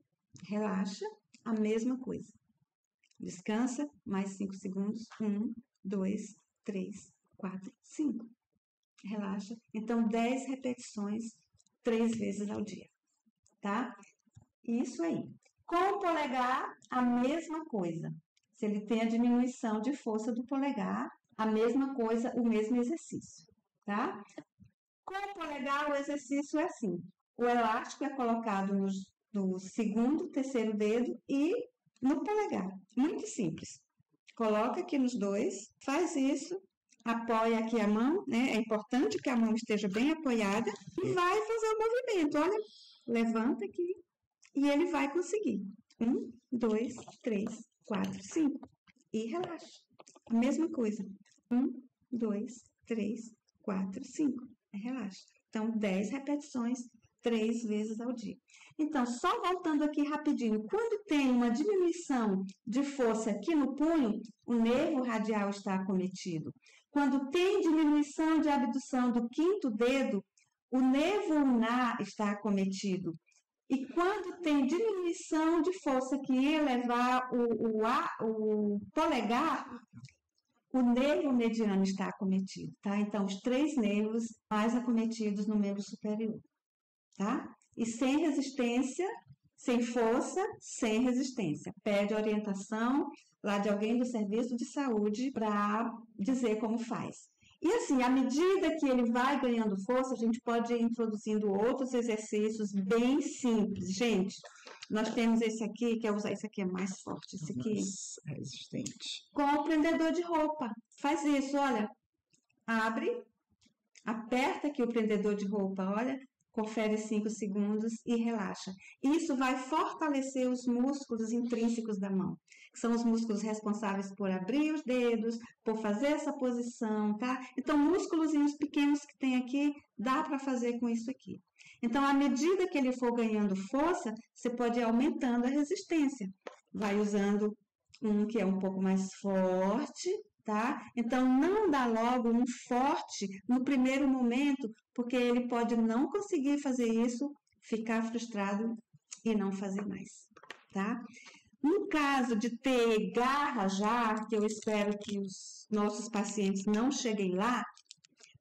Relaxa, a mesma coisa. Descansa, mais 5 segundos. 1, 2, 3, 4, 5. Relaxa. Então, 10 repetições, 3 vezes ao dia. Tá? Isso aí. Com o polegar, a mesma coisa. Se ele tem a diminuição de força do polegar, a mesma coisa, o mesmo exercício, tá? Com o polegar, o exercício é assim. O elástico é colocado no segundo, terceiro dedo e no polegar. Muito simples. Coloca aqui nos dois, faz isso, apoia aqui a mão, né? É importante que a mão esteja bem apoiada e vai fazer o movimento. Olha, levanta aqui e ele vai conseguir. 1, 2, 3, 4, 5. E relaxa. A mesma coisa. 1, 2, 3, 4, 5. Relaxa. Então, 10 repetições, 3 vezes ao dia. Então, só voltando aqui rapidinho. Quando tem uma diminuição de força aqui no punho, o nervo radial está acometido. Quando tem diminuição de abdução do quinto dedo, o nervo ulnar está acometido. E quando tem diminuição de força que ia levar o polegar, o nervo mediano está acometido, tá? Então, os 3 nervos mais acometidos no membro superior, tá? E sem resistência, sem força, sem resistência. Pede orientação lá de alguém do serviço de saúde para dizer como faz. E assim, à medida que ele vai ganhando força, a gente pode ir introduzindo outros exercícios bem simples. Gente, nós temos esse aqui, quer usar esse aqui, é mais forte, esse aqui. Mais resistente. Com o prendedor de roupa. Faz isso, olha. Abre, aperta aqui o prendedor de roupa, olha. Confere 5 segundos e relaxa. Isso vai fortalecer os músculos intrínsecos da mão, que são os músculos responsáveis por abrir os dedos, por fazer essa posição, tá? Então, músculos pequenos que tem aqui, dá para fazer com isso aqui. Então, à medida que ele for ganhando força, você pode ir aumentando a resistência. Vai usando um que é um pouco mais forte, tá? Então, não dá logo um forte no primeiro momento, porque ele pode não conseguir fazer isso, ficar frustrado e não fazer mais, tá? No caso de ter garra já, que eu espero que os nossos pacientes não cheguem lá,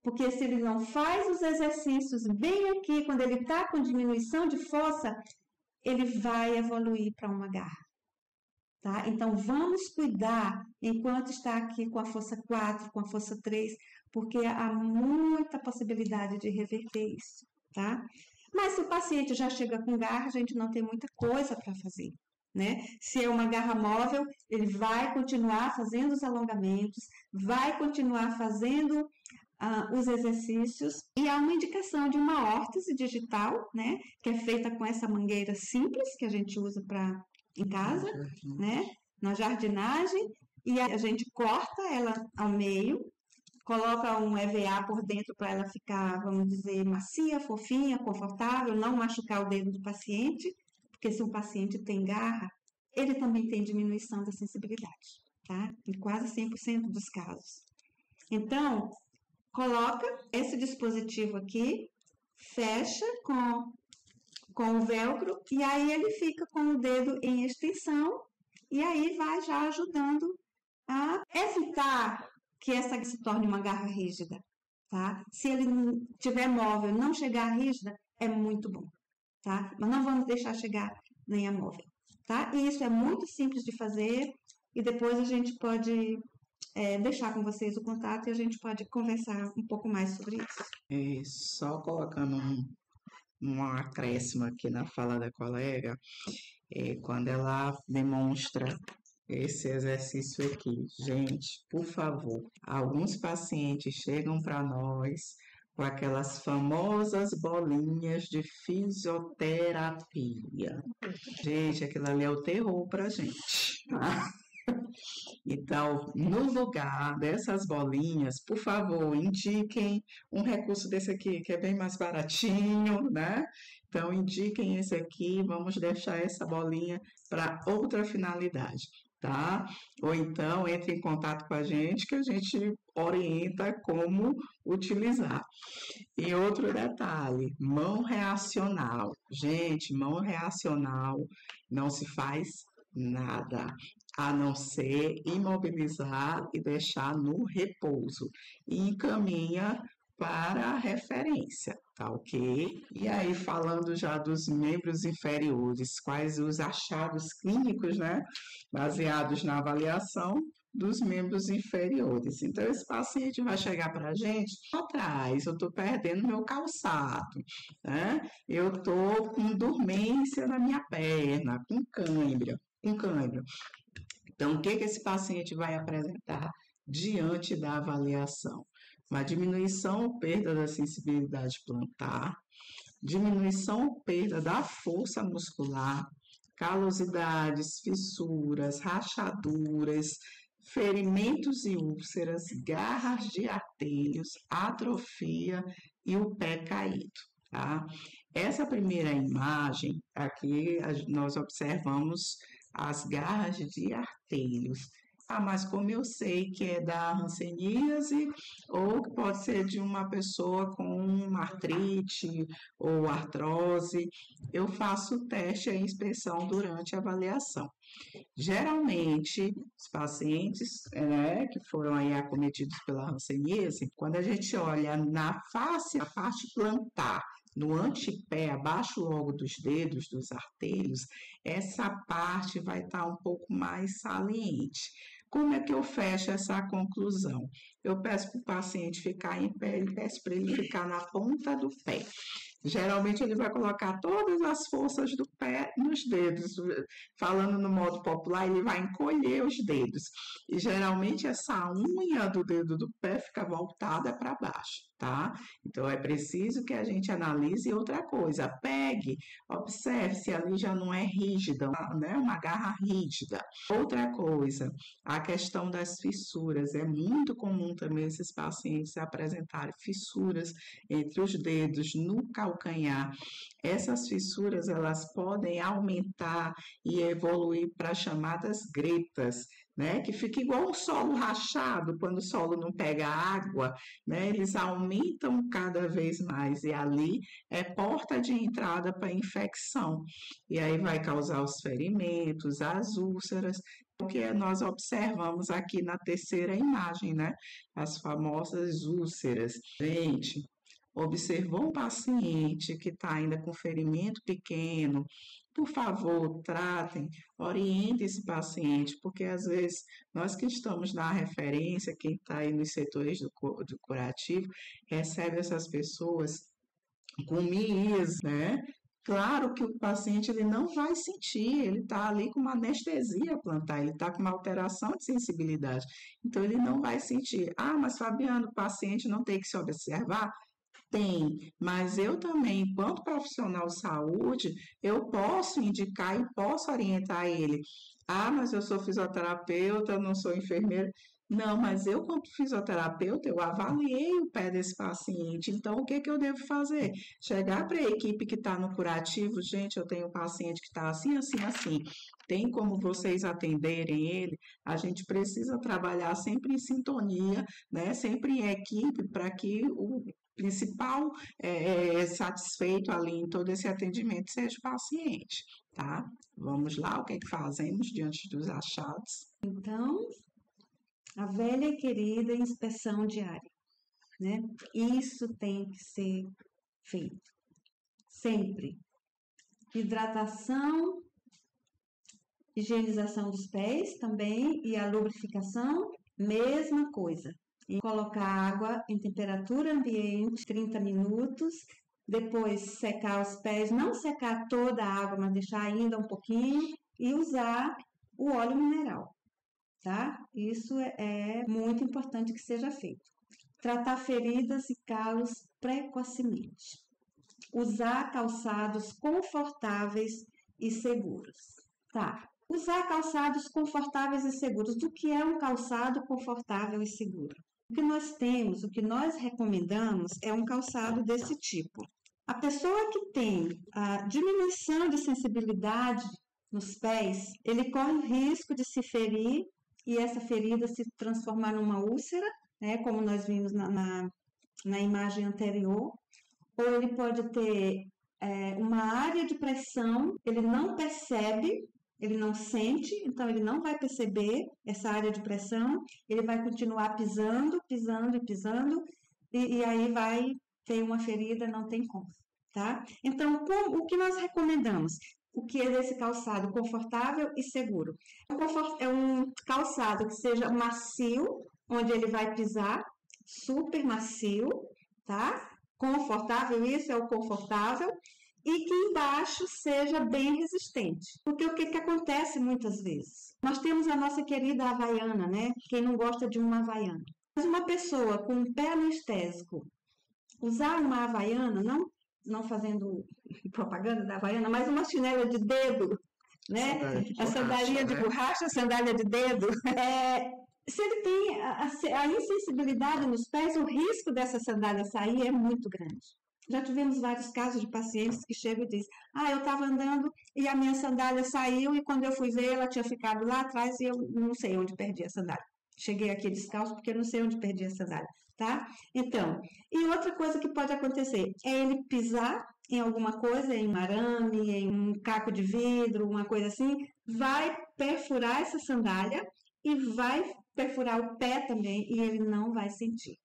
porque se ele não faz os exercícios bem aqui, quando ele está com diminuição de força, ele vai evoluir para uma garra. Tá? Então, vamos cuidar enquanto está aqui com a força 4, com a força 3, porque há muita possibilidade de reverter isso, tá? Mas se o paciente já chega com garra, a gente não tem muita coisa para fazer, né? Se é uma garra móvel, ele vai continuar fazendo os alongamentos, vai continuar fazendo os exercícios, e há uma indicação de uma órtese digital, né? Que é feita com essa mangueira simples que a gente usa em casa, né? Na jardinagem, e a gente corta ela ao meio, coloca um EVA por dentro para ela ficar, vamos dizer, macia, fofinha, confortável, não machucar o dedo do paciente, porque se um paciente tem garra, ele também tem diminuição da sensibilidade, tá? Em quase 100% dos casos. Então, coloca esse dispositivo aqui, fecha com o velcro, e aí ele fica com o dedo em extensão, e aí vai já ajudando a evitar que essa se torne uma garra rígida, tá? Se ele estiver móvel, não chegar rígida, é muito bom, tá? Mas não vamos deixar chegar nem a móvel, tá? E isso é muito simples de fazer, e depois a gente pode deixar com vocês o contato e a gente pode conversar um pouco mais sobre isso. Só colocando um acréscimo aqui na fala da colega, quando ela demonstra esse exercício aqui. Gente, por favor, alguns pacientes chegam para nós com aquelas famosas bolinhas de fisioterapia. Gente, aquilo ali é o terror pra gente, tá? Então, no lugar dessas bolinhas, por favor, indiquem um recurso desse aqui, que é bem mais baratinho, né? Então, indiquem esse aqui, vamos deixar essa bolinha para outra finalidade, tá? Ou então, entre em contato com a gente, que a gente orienta como utilizar. E outro detalhe, mão reacional. Gente, mão reacional não se faz nada, a não ser imobilizar e deixar no repouso. E encaminha para a referência, tá ok? E aí, falando já dos membros inferiores, quais os achados clínicos, né? Baseados na avaliação dos membros inferiores. Então, esse paciente vai chegar para a gente atrás, eu estou perdendo meu calçado, né? Eu estou com dormência na minha perna, com cãibra. Então, o que esse paciente vai apresentar diante da avaliação? Uma diminuição ou perda da sensibilidade plantar, diminuição ou perda da força muscular, calosidades, fissuras, rachaduras, ferimentos e úlceras, garras de artelhos, atrofia e o pé caído, tá? Essa primeira imagem, aqui nós observamos as garras de artelhos. Ah, mas como eu sei que é da hanseníase ou que pode ser de uma pessoa com artrite ou artrose, eu faço o teste e a inspeção durante a avaliação. Geralmente, os pacientes, né, que foram aí acometidos pela hanseníase, quando a gente olha na face, a parte plantar, no antepé, abaixo logo dos dedos, dos artelhos, essa parte vai estar um pouco mais saliente. Como é que eu fecho essa conclusão? Eu peço para o paciente ficar em pé e peço para ele ficar na ponta do pé. Geralmente ele vai colocar todas as forças do pé nos dedos. Falando no modo popular, ele vai encolher os dedos. E geralmente essa unha do dedo do pé fica voltada para baixo, tá? Então é preciso que a gente analise outra coisa. Pegue, observe se ali já não é rígida, né? Uma garra rígida. Outra coisa, a questão das fissuras. É muito comum também esses pacientes apresentarem fissuras entre os dedos, no calcanhar. Essas fissuras, elas podem aumentar e evoluir para chamadas gretas, né? Que fica igual um solo rachado, quando o solo não pega água, né? Eles aumentam cada vez mais e ali é porta de entrada para infecção. E aí vai causar os ferimentos, as úlceras, o que nós observamos aqui na terceira imagem, né? As famosas úlceras. Gente, observou um paciente que está ainda com ferimento pequeno, por favor, tratem, orientem esse paciente, porque às vezes nós que estamos na referência, quem está aí nos setores do curativo, recebe essas pessoas com mias, né? Claro que o paciente ele não vai sentir, ele está ali com uma anestesia plantar, ele está com uma alteração de sensibilidade, então ele não vai sentir. Ah, mas Fabiano, o paciente não tem que se observar? Tem, mas eu também, enquanto profissional de saúde, eu posso indicar e posso orientar ele. Ah, mas eu sou fisioterapeuta, eu não sou enfermeira. Não, mas eu, como fisioterapeuta, eu avaliei o pé desse paciente. Então, o que eu devo fazer? Chegar para a equipe que está no curativo, gente, eu tenho um paciente que está assim, assim, assim. Tem como vocês atenderem ele? A gente precisa trabalhar sempre em sintonia, né? Sempre em equipe, para que o principal satisfeito ali em todo esse atendimento seja o paciente, tá? Vamos lá, o que fazemos diante dos achados? Então, a velha e querida inspeção diária, né? Isso tem que ser feito, sempre. Hidratação, higienização dos pés também e a lubrificação, mesma coisa. E colocar água em temperatura ambiente, 30 minutos, depois secar os pés, não secar toda a água, mas deixar ainda um pouquinho e usar o óleo mineral, tá? Isso é muito importante que seja feito. Tratar feridas e calos precocemente. Usar calçados confortáveis e seguros, tá? Usar calçados confortáveis e seguros. Do que é um calçado confortável e seguro? O que nós temos, o que nós recomendamos é um calçado desse tipo. A pessoa que tem a diminuição de sensibilidade nos pés, ele corre o risco de se ferir e essa ferida se transformar numa úlcera, né, como nós vimos na imagem anterior, ou ele pode ter uma área de pressão, ele não percebe, ele não sente, então ele não vai perceber essa área de pressão, ele vai continuar pisando, pisando e pisando, e aí vai ter uma ferida, não tem como, tá? Então, o que nós recomendamos? O que é desse calçado? Confortável e seguro. É um calçado que seja macio, onde ele vai pisar, super macio, tá? Confortável, isso é o confortável, e que embaixo seja bem resistente. Porque o que acontece muitas vezes? Nós temos a nossa querida Havaiana, né? Quem não gosta de uma Havaiana? Mas uma pessoa com um pé anestésico usar uma Havaiana, não fazendo propaganda da Havaiana, mas uma chinela de dedo, né? A sandália de borracha, a sandália de dedo. Se ele tem a insensibilidade nos pés, o risco dessa sandália sair é muito grande. Já tivemos vários casos de pacientes que chegam e dizem: eu estava andando e a minha sandália saiu e quando eu fui ver ela tinha ficado lá atrás e eu não sei onde perdi a sandália. Cheguei aqui descalço porque eu não sei onde perdi a sandália, tá? Então, e outra coisa que pode acontecer é ele pisar em alguma coisa, em um arame, em um caco de vidro, uma coisa assim, vai perfurar essa sandália e vai perfurar o pé também e ele não vai sentir.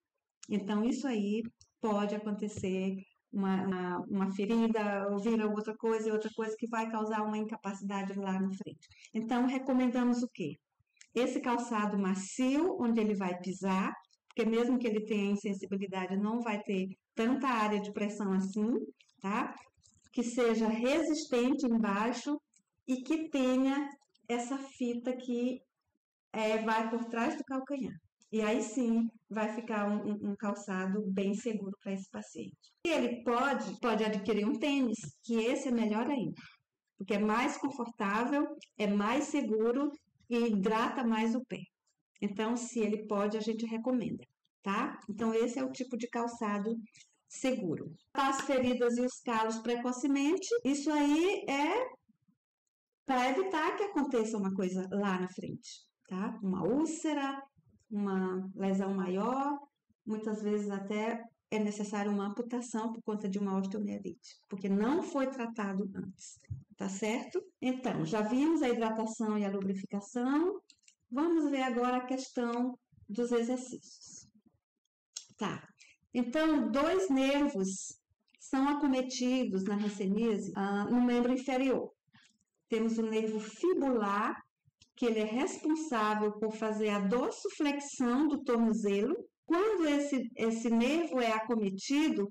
Então, isso aí pode acontecer uma ferida, ou vir outra coisa que vai causar uma incapacidade lá na frente. Então, recomendamos o quê? Esse calçado macio, onde ele vai pisar, porque mesmo que ele tenha insensibilidade, não vai ter tanta área de pressão assim, tá? Que seja resistente embaixo e que tenha essa fita que vai por trás do calcanhar. E aí sim vai ficar um calçado bem seguro para esse paciente. E ele pode adquirir um tênis, que esse é melhor ainda, porque é mais confortável, é mais seguro e hidrata mais o pé. Então, se ele pode, a gente recomenda, tá? Então, esse é o tipo de calçado seguro. As feridas e os calos precocemente, isso aí é para evitar que aconteça uma coisa lá na frente, tá? Uma úlcera, uma lesão maior, muitas vezes até é necessário uma amputação por conta de uma osteomielite, porque não foi tratado antes, tá certo? Então, já vimos a hidratação e a lubrificação, vamos ver agora a questão dos exercícios. Tá, então, 2 nervos são acometidos na hanseníase no membro inferior. Temos o nervo fibular, que ele é responsável por fazer a dorsiflexão do tornozelo. Quando esse nervo é acometido,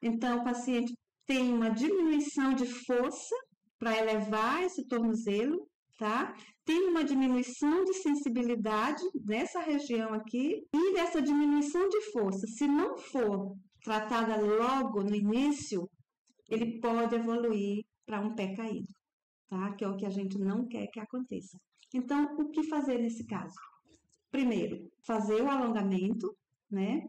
então o paciente tem uma diminuição de força para elevar esse tornozelo, tá? Tem uma diminuição de sensibilidade nessa região aqui e dessa diminuição de força, se não for tratada logo no início, ele pode evoluir para um pé caído, tá? Que é o que a gente não quer que aconteça. Então, o que fazer nesse caso? Primeiro, fazer o alongamento, né?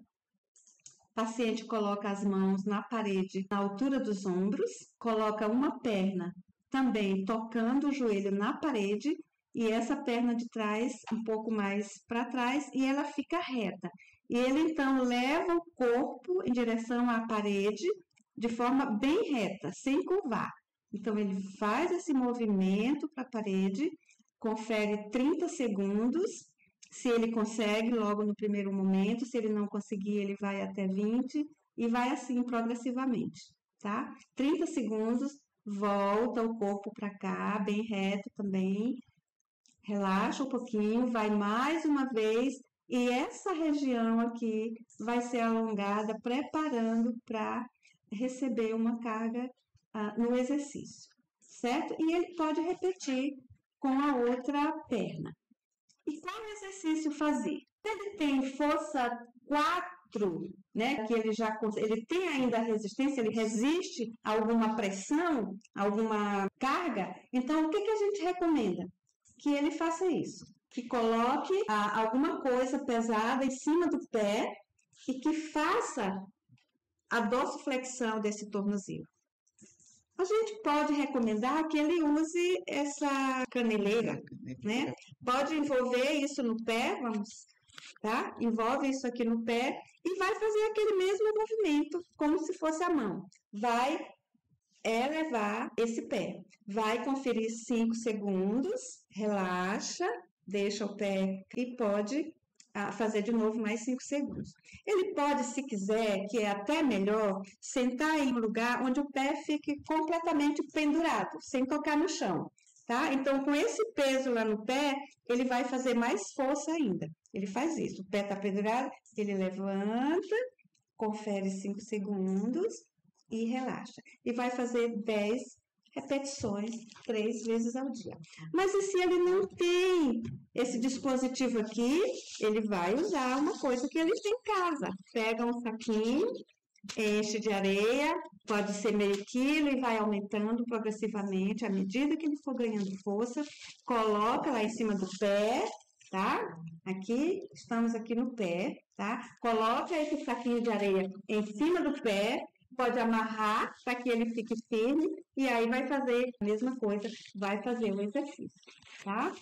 O paciente coloca as mãos na parede, na altura dos ombros, coloca uma perna também tocando o joelho na parede e essa perna de trás um pouco mais para trás e ela fica reta. E ele então leva o corpo em direção à parede de forma bem reta, sem curvar. Então, ele faz esse movimento para a parede, confere 30 segundos, se ele consegue logo no primeiro momento, se ele não conseguir, ele vai até 20 e vai assim progressivamente, tá? 30 segundos, volta o corpo para cá, bem reto também, relaxa um pouquinho, vai mais uma vez e essa região aqui vai ser alongada, preparando para receber uma carga no exercício, certo? E ele pode repetir com a outra perna. E qual exercício fazer? Ele tem força 4, né? Que ele tem ainda resistência, ele resiste a alguma pressão, alguma carga. Então, o que a gente recomenda? Que ele faça isso. Que coloque alguma coisa pesada em cima do pé e que faça a dorsiflexão desse tornozelo. A gente pode recomendar que ele use essa caneleira, né? Pode envolver isso no pé, tá? Envolve isso aqui no pé e vai fazer aquele mesmo movimento, como se fosse a mão. Vai elevar esse pé. Vai conferir 5 segundos, relaxa, deixa o pé e pode fazer de novo mais 5 segundos. Ele pode, se quiser, que é até melhor, sentar em um lugar onde o pé fique completamente pendurado, sem tocar no chão, tá? Então, com esse peso lá no pé, ele vai fazer mais força ainda. Ele faz isso, o pé está pendurado, ele levanta, confere 5 segundos e relaxa. E vai fazer 10 repetições 3 vezes ao dia. Mas e se ele não tem esse dispositivo aqui, ele vai usar uma coisa que ele tem em casa. Pega um saquinho, enche de areia, pode ser meio quilo e vai aumentando progressivamente à medida que ele for ganhando força. Coloca lá em cima do pé, tá? Aqui, estamos aqui no pé, tá? Coloca esse saquinho de areia em cima do pé, pode amarrar para que ele fique firme e aí vai fazer a mesma coisa, vai fazer o exercício, tá?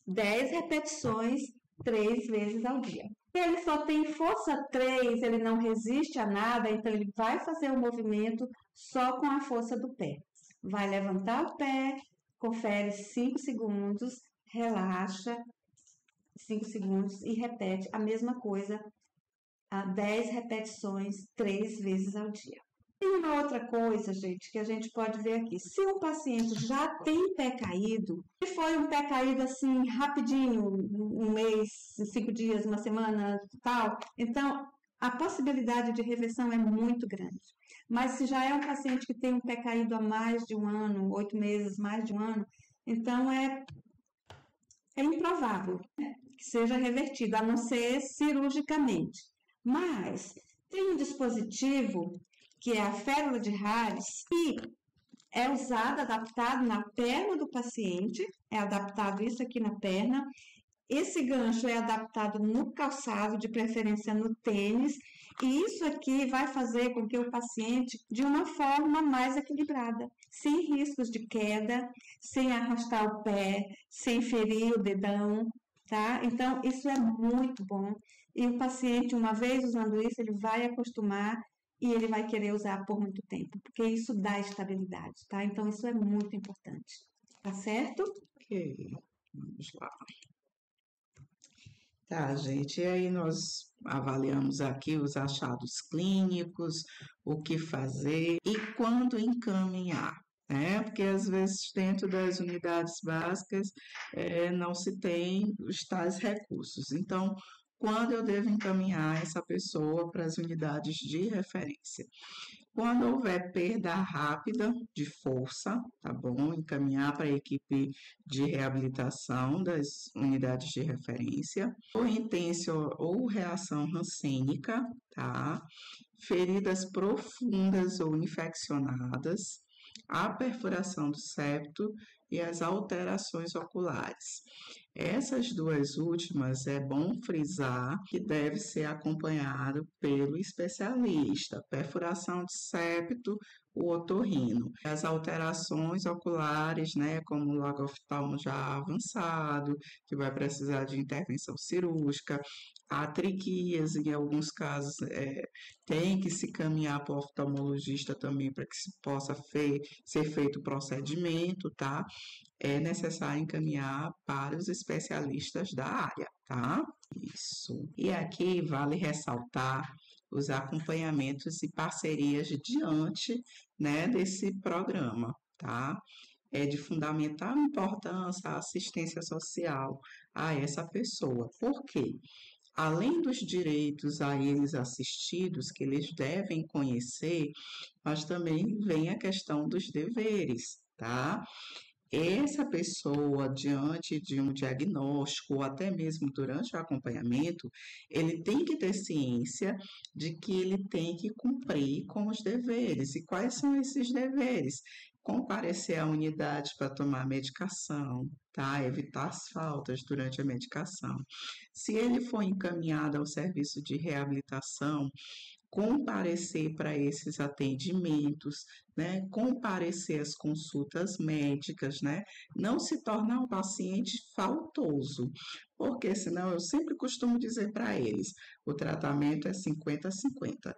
10 repetições, 3 vezes ao dia. Se ele só tem força 3, ele não resiste a nada, então ele vai fazer o movimento só com a força do pé. Vai levantar o pé, confere 5 segundos, relaxa 5 segundos e repete a mesma coisa a 10 repetições 3 vezes ao dia. Tem uma outra coisa, gente, que a gente pode ver aqui. Se o paciente já tem pé caído, se foi um pé caído assim rapidinho, um mês, 5 dias, uma semana, tal, então a possibilidade de reversão é muito grande. Mas se já é um paciente que tem um pé caído há mais de um ano, 8 meses, mais de um ano, então é improvável, né, que seja revertido, a não ser cirurgicamente. Mas tem um dispositivo que é a férula de Harris, que é usado, adaptado na perna do paciente, é adaptado isso aqui na perna. Esse gancho é adaptado no calçado, de preferência no tênis, e isso aqui vai fazer com que o paciente, de uma forma mais equilibrada, sem riscos de queda, sem arrastar o pé, sem ferir o dedão, tá? Então, isso é muito bom. E o paciente, uma vez usando isso, ele vai acostumar e ele vai querer usar por muito tempo, porque isso dá estabilidade, tá? Então, isso é muito importante, tá certo? Ok, vamos lá. Tá, gente, e aí nós avaliamos aqui os achados clínicos, o que fazer e quando encaminhar, né? Porque às vezes dentro das unidades básicas não se tem os tais recursos. Então, quando eu devo encaminhar essa pessoa para as unidades de referência? Quando houver perda rápida de força, tá bom? Encaminhar para a equipe de reabilitação das unidades de referência, ou intensa ou reação rancênica, tá? Feridas profundas ou infeccionadas, a perfuração do septo e as alterações oculares. Essas duas últimas é bom frisar que deve ser acompanhado pelo especialista, perfuração de septo, o otorrino. As alterações oculares, né, como o lagoftalmo já avançado, que vai precisar de intervenção cirúrgica, a triquias, em alguns casos, tem que se caminhar para o oftalmologista também para que se possa ser feito o procedimento, tá? É necessário encaminhar para os especialistas da área, tá? Isso. E aqui vale ressaltar os acompanhamentos e parcerias diante, né, desse programa, tá? É de fundamental importância a assistência social a essa pessoa. Por quê? Além dos direitos a eles assistidos, que eles devem conhecer, mas também vem a questão dos deveres, tá? Essa pessoa, diante de um diagnóstico, ou até mesmo durante o acompanhamento, ele tem que ter ciência de que ele tem que cumprir com os deveres. E quais são esses deveres? Comparecer à unidade para tomar medicação, tá? Evitar as faltas durante a medicação. Se ele for encaminhado ao serviço de reabilitação, comparecer para esses atendimentos, né? Comparecer às consultas médicas, né? Não se tornar um paciente faltoso, porque senão eu sempre costumo dizer para eles, o tratamento é 50-50.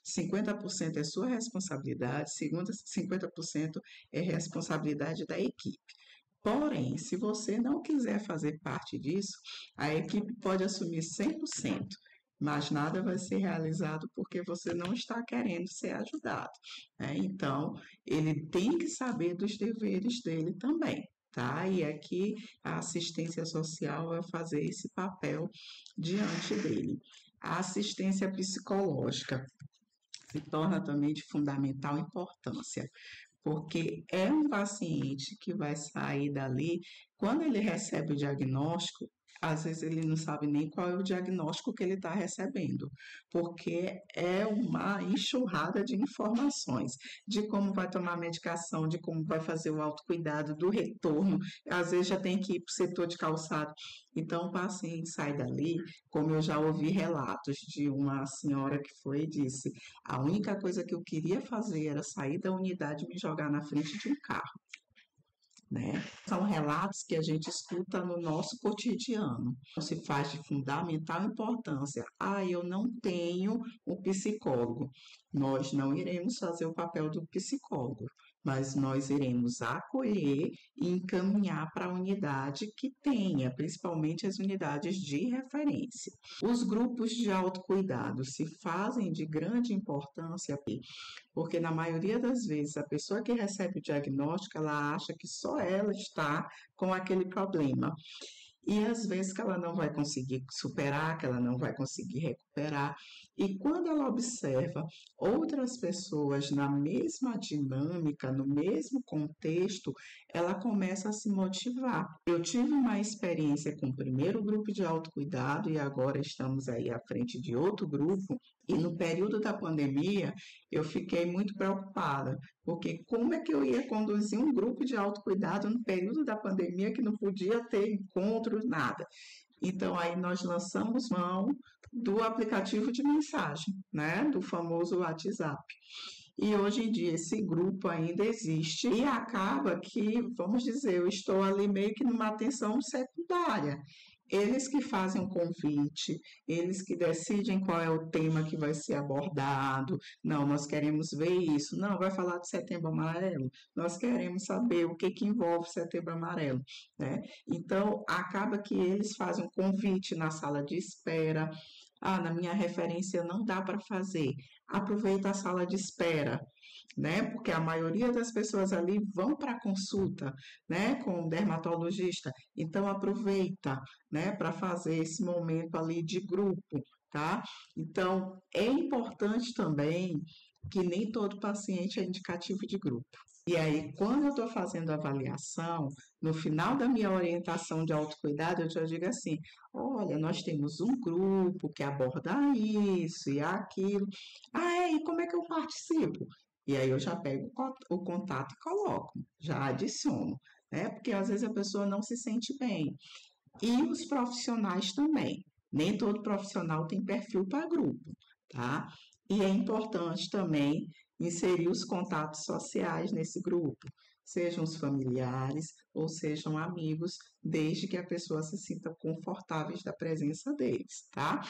50% é sua responsabilidade, 50% é responsabilidade da equipe. Porém, se você não quiser fazer parte disso, a equipe pode assumir 100%. Mas nada vai ser realizado porque você não está querendo ser ajudado, né? Então, ele tem que saber dos deveres dele também, tá? E aqui a assistência social vai fazer esse papel diante dele. A assistência psicológica se torna também de fundamental importância, porque é um paciente que vai sair dali, quando ele recebe o diagnóstico, Às vezes ele não sabe nem qual é o diagnóstico que ele está recebendo, porque é uma enxurrada de informações, de como vai tomar a medicação, de como vai fazer o autocuidado, do retorno, às vezes já tem que ir para o setor de calçado. Então o paciente sai dali, como eu já ouvi relatos de uma senhora que foi e disse, a única coisa que eu queria fazer era sair da unidade e me jogar na frente de um carro. Né? São relatos que a gente escuta no nosso cotidiano. Se faz de fundamental importância. Eu não tenho um psicólogo. Nós não iremos fazer o papel do psicólogo, mas nós iremos acolher e encaminhar para a unidade que tenha, principalmente as unidades de referência. Os grupos de autocuidado se fazem de grande importância, porque na maioria das vezes a pessoa que recebe o diagnóstico, ela acha que só ela está com aquele problema. E às vezes que ela não vai conseguir superar, que ela não vai conseguir recuperar. E quando ela observa outras pessoas na mesma dinâmica, no mesmo contexto, ela começa a se motivar. Eu tive uma experiência com o primeiro grupo de autocuidado e agora estamos aí à frente de outro grupo. E no período da pandemia, eu fiquei muito preocupada, porque como é que eu ia conduzir um grupo de autocuidado no período da pandemia que não podia ter encontros, nada. Então, aí nós lançamos mão do aplicativo de mensagem, né, do famoso WhatsApp. E hoje em dia esse grupo ainda existe e acaba que, vamos dizer, eu estou ali meio que numa atenção secundária. Eles que fazem o convite, eles que decidem qual é o tema que vai ser abordado. Não, nós queremos ver isso. Não, vai falar de Setembro Amarelo. Nós queremos saber o que envolve Setembro Amarelo, né? Então, acaba que eles fazem um convite na sala de espera. Na minha referência não dá para fazer. Aproveita a sala de espera, né? Porque a maioria das pessoas ali vão para a consulta, né, com o dermatologista. Então aproveita, né, para fazer esse momento ali de grupo, tá? Então é importante também que nem todo paciente é indicativo de grupo. E aí, quando eu estou fazendo a avaliação, no final da minha orientação de autocuidado, eu já digo assim, olha, nós temos um grupo que aborda isso e aquilo. E como é que eu participo? E aí eu já pego o contato e coloco, já adiciono, né? Porque às vezes a pessoa não se sente bem. E os profissionais também. Nem todo profissional tem perfil para grupo, tá? E é importante também inserir os contatos sociais nesse grupo, sejam os familiares ou sejam amigos, desde que a pessoa se sinta confortável da presença deles, tá?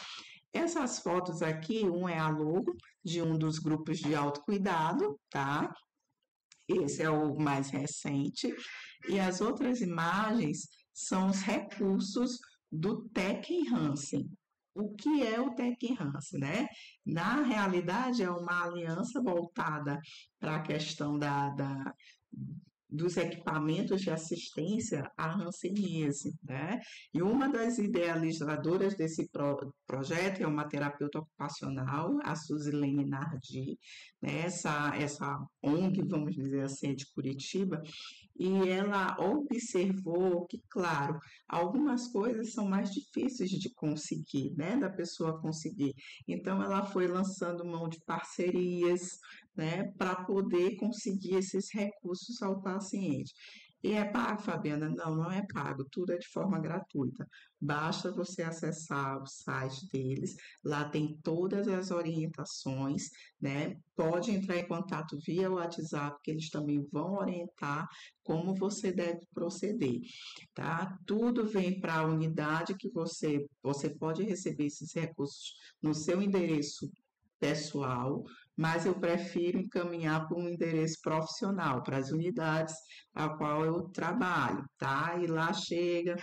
Essas fotos aqui, um é a logo de um dos grupos de autocuidado, tá? Esse é o mais recente. E as outras imagens são os recursos do Tec Enhancing. O que é o Tec Enhancing, né? Na realidade, é uma aliança voltada para a questão dos equipamentos de assistência à hanseníase, né? E uma das idealizadoras desse projeto é uma terapeuta ocupacional, a Suzilene Nardi, né? Essa ONG, vamos dizer assim, de Curitiba, e ela observou que, claro, algumas coisas são mais difíceis de conseguir, né? Da pessoa conseguir. Então, ela foi lançando mão de parcerias, né, para poder conseguir esses recursos ao paciente. E é pago, Fabiana? Não, não é pago, tudo é de forma gratuita. Basta você acessar o site deles, lá tem todas as orientações, né? Pode entrar em contato via WhatsApp, que eles também vão orientar como você deve proceder, tá? Tudo vem para a unidade que você pode receber esses recursos no seu endereço pessoal, mas eu prefiro encaminhar para um endereço profissional, para as unidades a qual eu trabalho, tá? E lá chega,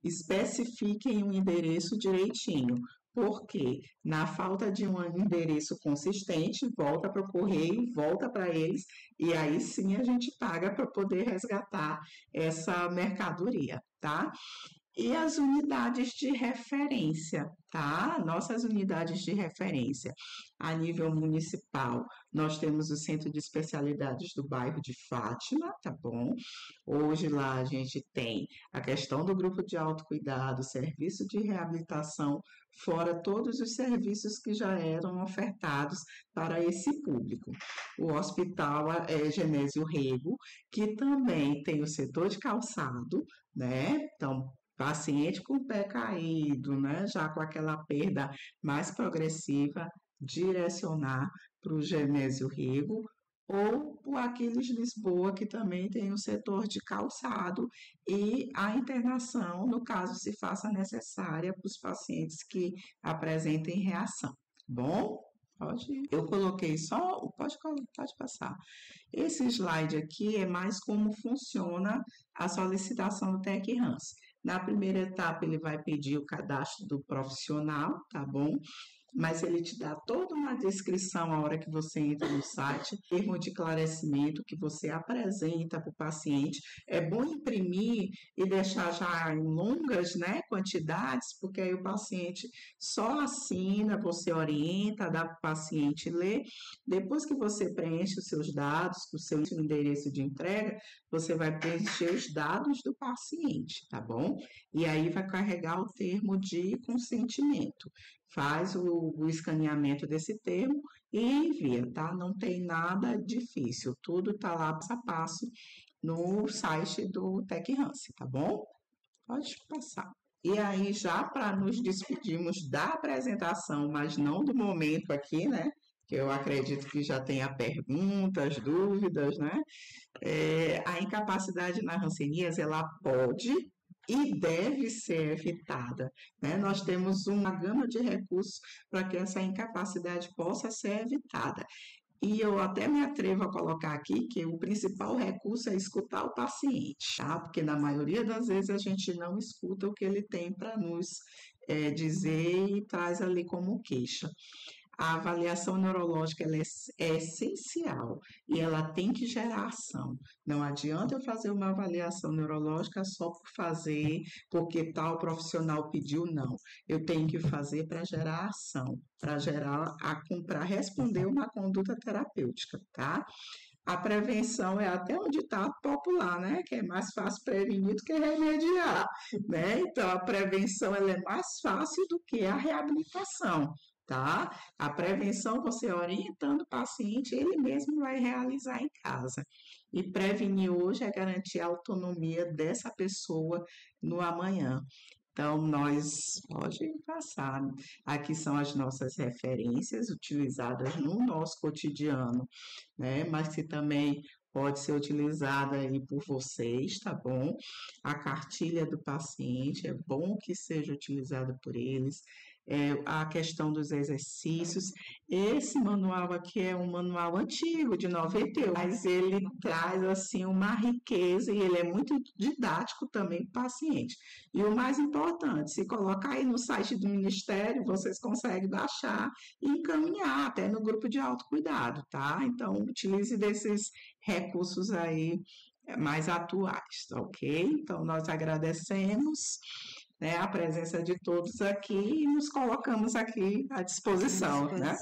especifiquem um endereço direitinho, porque na falta de um endereço consistente, volta para o correio, volta para eles, e aí sim a gente paga para poder resgatar essa mercadoria, tá? E as unidades de referência, tá? Nossas unidades de referência a nível municipal, nós temos o Centro de Especialidades do bairro de Fátima, tá bom? Hoje lá a gente tem a questão do grupo de autocuidado, serviço de reabilitação, fora todos os serviços que já eram ofertados para esse público. O Hospital Genésio Rego, que também tem o setor de calçado, né? Então, paciente com o pé caído, né, já com aquela perda mais progressiva, direcionar para o Genésio Rego ou o Aquiles Lisboa, que também tem o setor de calçado e a internação, no caso se faça necessária para os pacientes que apresentem reação. Bom? Eu coloquei só, pode passar. Esse slide aqui é mais como funciona a solicitação do TecHans. Na primeira etapa, ele vai pedir o cadastro do profissional, tá bom? Mas ele te dá toda uma descrição a hora que você entra no site, termo de esclarecimento que você apresenta para o paciente. É bom imprimir e deixar já em longas, né, quantidades, porque aí o paciente só assina, você orienta, dá para o paciente ler. Depois que você preenche os seus dados, o seu endereço de entrega, você vai preencher os dados do paciente, tá bom? E aí vai carregar o termo de consentimento. Faz o escaneamento desse termo e envia, tá? Não tem nada difícil, tudo tá lá passo a passo no site do TecHans, tá bom? Pode passar. E aí, já para nos despedirmos da apresentação, mas não do momento aqui, né? Que eu acredito que já tenha perguntas, dúvidas, né? A incapacidade na hanseníase, ela pode e deve ser evitada, né? Nós temos uma gama de recursos para que essa incapacidade possa ser evitada. E eu até me atrevo a colocar aqui que o principal recurso é escutar o paciente, tá? Porque na maioria das vezes a gente não escuta o que ele tem para nos dizer e traz ali como queixa. A avaliação neurológica ela é essencial e ela tem que gerar ação. Não adianta eu fazer uma avaliação neurológica só por fazer, porque tal profissional pediu, não. Eu tenho que fazer para gerar ação, para responder uma conduta terapêutica, tá? A prevenção é até um ditado popular, né? Que é mais fácil prevenir do que remediar, né? Então, a prevenção ela é mais fácil do que a reabilitação. Tá? A prevenção, você orientando o paciente, ele mesmo vai realizar em casa. E prevenir hoje é garantir a autonomia dessa pessoa no amanhã. Então, pode passar. Aqui são as nossas referências utilizadas no nosso cotidiano, né? Mas que também pode ser utilizada aí por vocês, tá bom? A cartilha do paciente, é bom que seja utilizada por eles. A questão dos exercícios. Esse manual aqui é um manual antigo, de 98, mas ele traz assim uma riqueza e ele é muito didático também para o paciente. E o mais importante, se colocar aí no site do Ministério, vocês conseguem baixar e encaminhar até no grupo de autocuidado, tá? Então, utilize desses recursos aí mais atuais, ok? Então, nós agradecemos, né, a presença de todos aqui e nos colocamos aqui à disposição, né?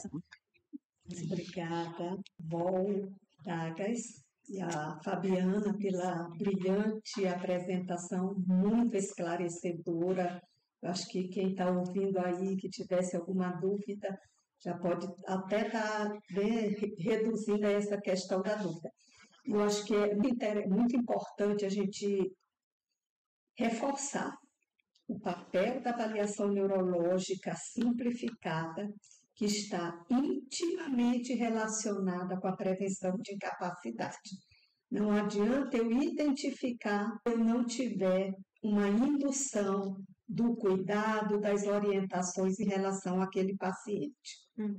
Obrigada, Vol, Dagas e a Fabiana pela brilhante apresentação, muito esclarecedora. Eu acho que quem está ouvindo aí, que tivesse alguma dúvida, já pode até estar reduzindo essa questão da dúvida. Eu acho que é muito importante a gente reforçar o papel da avaliação neurológica simplificada, que está intimamente relacionada com a prevenção de incapacidade. Não adianta eu identificar se eu não tiver uma indução do cuidado, das orientações em relação àquele paciente,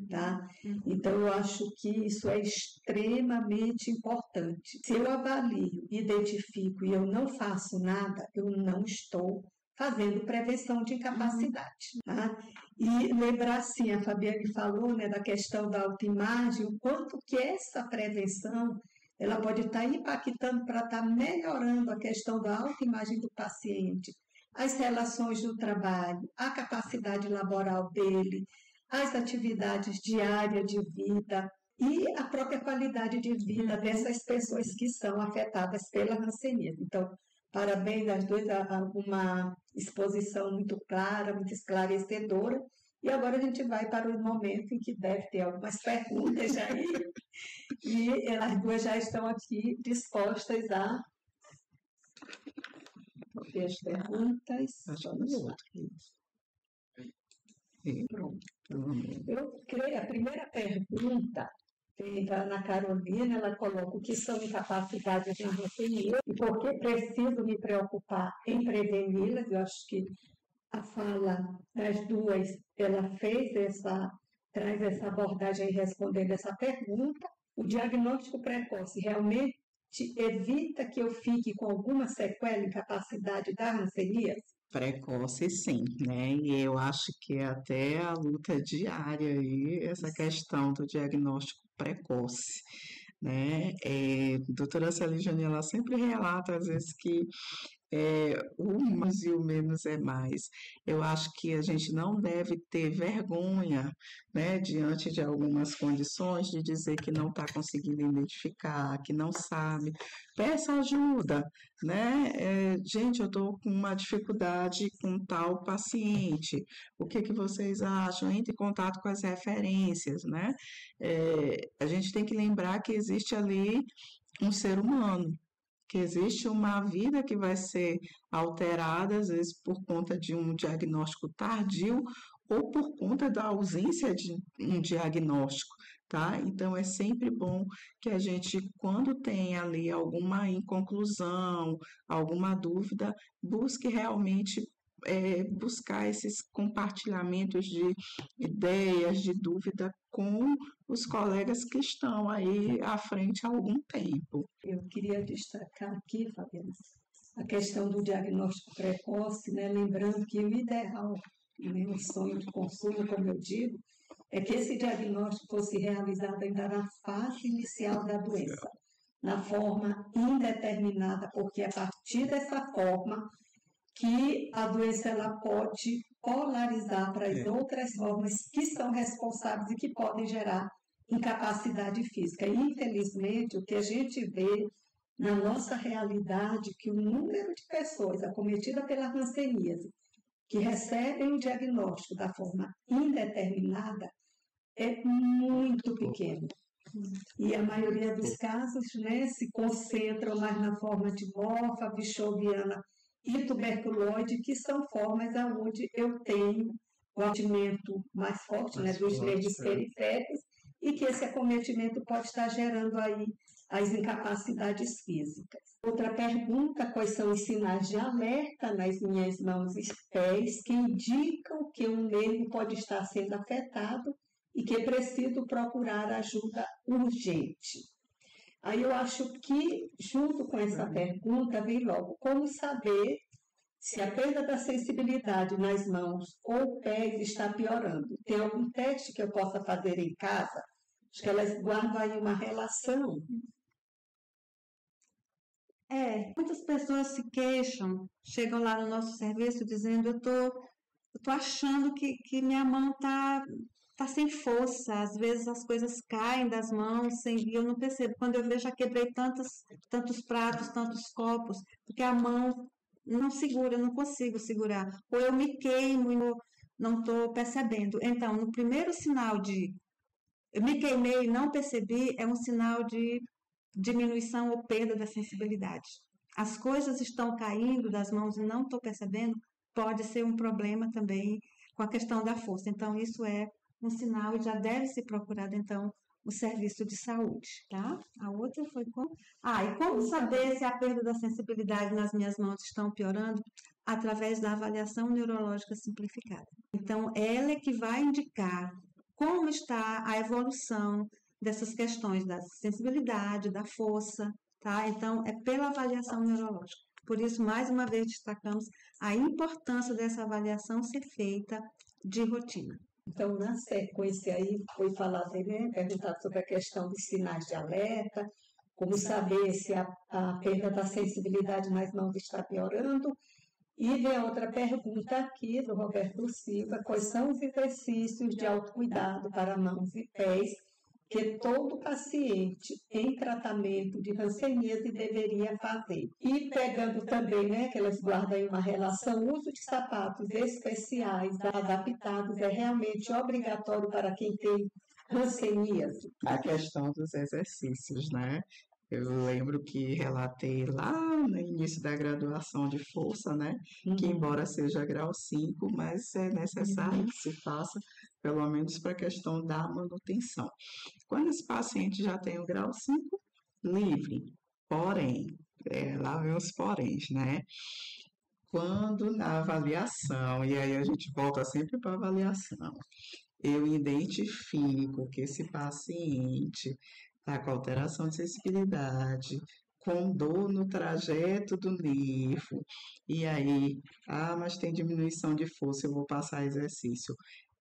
tá? Então, eu acho que isso é extremamente importante. Se eu avalio, identifico e eu não faço nada, eu não estou fazendo prevenção de incapacidade. Tá? E lembrar, assim, a Fabiane falou, né, da questão da autoimagem, o quanto que essa prevenção ela pode estar impactando para estar melhorando a questão da autoimagem do paciente, as relações do trabalho, a capacidade laboral dele, as atividades diárias de vida e a própria qualidade de vida dessas pessoas que são afetadas pela hanseníase. Então, parabéns às duas, uma exposição muito clara, muito esclarecedora. E agora a gente vai para o momento em que deve ter algumas perguntas aí. E elas duas já estão aqui dispostas a ter as perguntas. Pronto. Eu creio, a primeira pergunta feita a Ana Carolina, ela coloca o que são incapacidades na hanseníase e por que preciso me preocupar em preveni-las. Eu acho que a fala das duas, ela traz essa abordagem respondendo essa pergunta. O diagnóstico precoce realmente evita que eu fique com alguma sequela, incapacidade da hanseníase? Precoce, sim, né? E eu acho que é até a luta diária aí, essa questão do diagnóstico precoce, né? Doutora Celigiane, ela sempre relata, às vezes, que o mais e o menos é mais. Eu acho que a gente não deve ter vergonha, né, diante de algumas condições, de dizer que não está conseguindo identificar, que não sabe. Peça ajuda, né? Gente, eu estou com uma dificuldade com tal paciente. O que vocês acham? Entre em contato com as referências, né? A gente tem que lembrar que existe ali um ser humano, que existe uma vida que vai ser alterada, às vezes por conta de um diagnóstico tardio ou por conta da ausência de um diagnóstico, tá? Então, é sempre bom que a gente, quando tem ali alguma inconclusão, alguma dúvida, busque realmente buscar esses compartilhamentos de ideias, de dúvida com os colegas que estão aí à frente há algum tempo. Eu queria destacar aqui, Fabiana, a questão do diagnóstico precoce, né? Lembrando que o ideal, né, o sonho de consumo, como eu digo, é que esse diagnóstico fosse realizado ainda na fase inicial da doença, na forma indeterminada, porque é a partir dessa forma que a doença ela pode polarizar para as outras formas que são responsáveis e que podem gerar incapacidade física. E, infelizmente, o que a gente vê na nossa realidade, que o número de pessoas acometidas pela hanseníase que recebem o diagnóstico da forma indeterminada é muito pequeno. E a maioria dos casos, né, se concentram mais na forma de morfa, bichoviana e tuberculose, que são formas onde eu tenho o acometimento mais forte, né, dos nervos periféricos, e que esse acometimento pode estar gerando aí as incapacidades físicas. Outra pergunta: quais são os sinais de alerta nas minhas mãos e pés que indicam que um nervo pode estar sendo afetado e que preciso procurar ajuda urgente? Aí eu acho que, junto com essa pergunta, vem logo como saber se a perda da sensibilidade nas mãos ou pés está piorando. Tem algum teste que eu possa fazer em casa? Acho que elas guardam aí uma relação. Muitas pessoas se queixam, chegam lá no nosso serviço dizendo: eu tô achando que minha mão tá sem força, às vezes as coisas caem das mãos e eu não percebo. Quando eu vejo, já quebrei tantos pratos, tantos copos, porque a mão não segura, eu não consigo segurar. Ou eu me queimo e não estou percebendo. Então, no primeiro sinal de eu me queimei e não percebi, é um sinal de diminuição ou perda da sensibilidade. As coisas estão caindo das mãos e não estou percebendo, pode ser um problema também com a questão da força. Então, isso é um sinal e já deve ser procurado, então, o serviço de saúde, tá? A outra foi como? E como saber se a perda da sensibilidade nas minhas mãos estão piorando? Através da avaliação neurológica simplificada. Então, ela é que vai indicar como está a evolução dessas questões da sensibilidade, da força, tá? Então, é pela avaliação neurológica. Por isso, mais uma vez, destacamos a importância dessa avaliação ser feita de rotina. Então, na sequência aí, foi falado, né, perguntado sobre a questão dos sinais de alerta, como saber se a perda da sensibilidade nas mãos está piorando, E vem outra pergunta aqui do Roberto Silva: quais são os exercícios de autocuidado para mãos e pés que todo paciente em tratamento de hanseníase deveria fazer? E pegando também, né, que elas guardam aí uma relação, o uso de sapatos especiais adaptados é realmente obrigatório para quem tem hanseníase? A questão dos exercícios, né? Eu lembro que relatei lá no início da graduação de força, né? Que embora seja grau 5, mas é necessário que se faça, pelo menos para a questão da manutenção. Quando esse paciente já tem o grau 5, livre. Porém, lá vem os poréns, né? Quando na avaliação, e aí a gente volta sempre para a avaliação, eu identifico que esse paciente está com alteração de sensibilidade, com dor no trajeto do nervo, e aí, mas tem diminuição de força, eu vou passar exercício.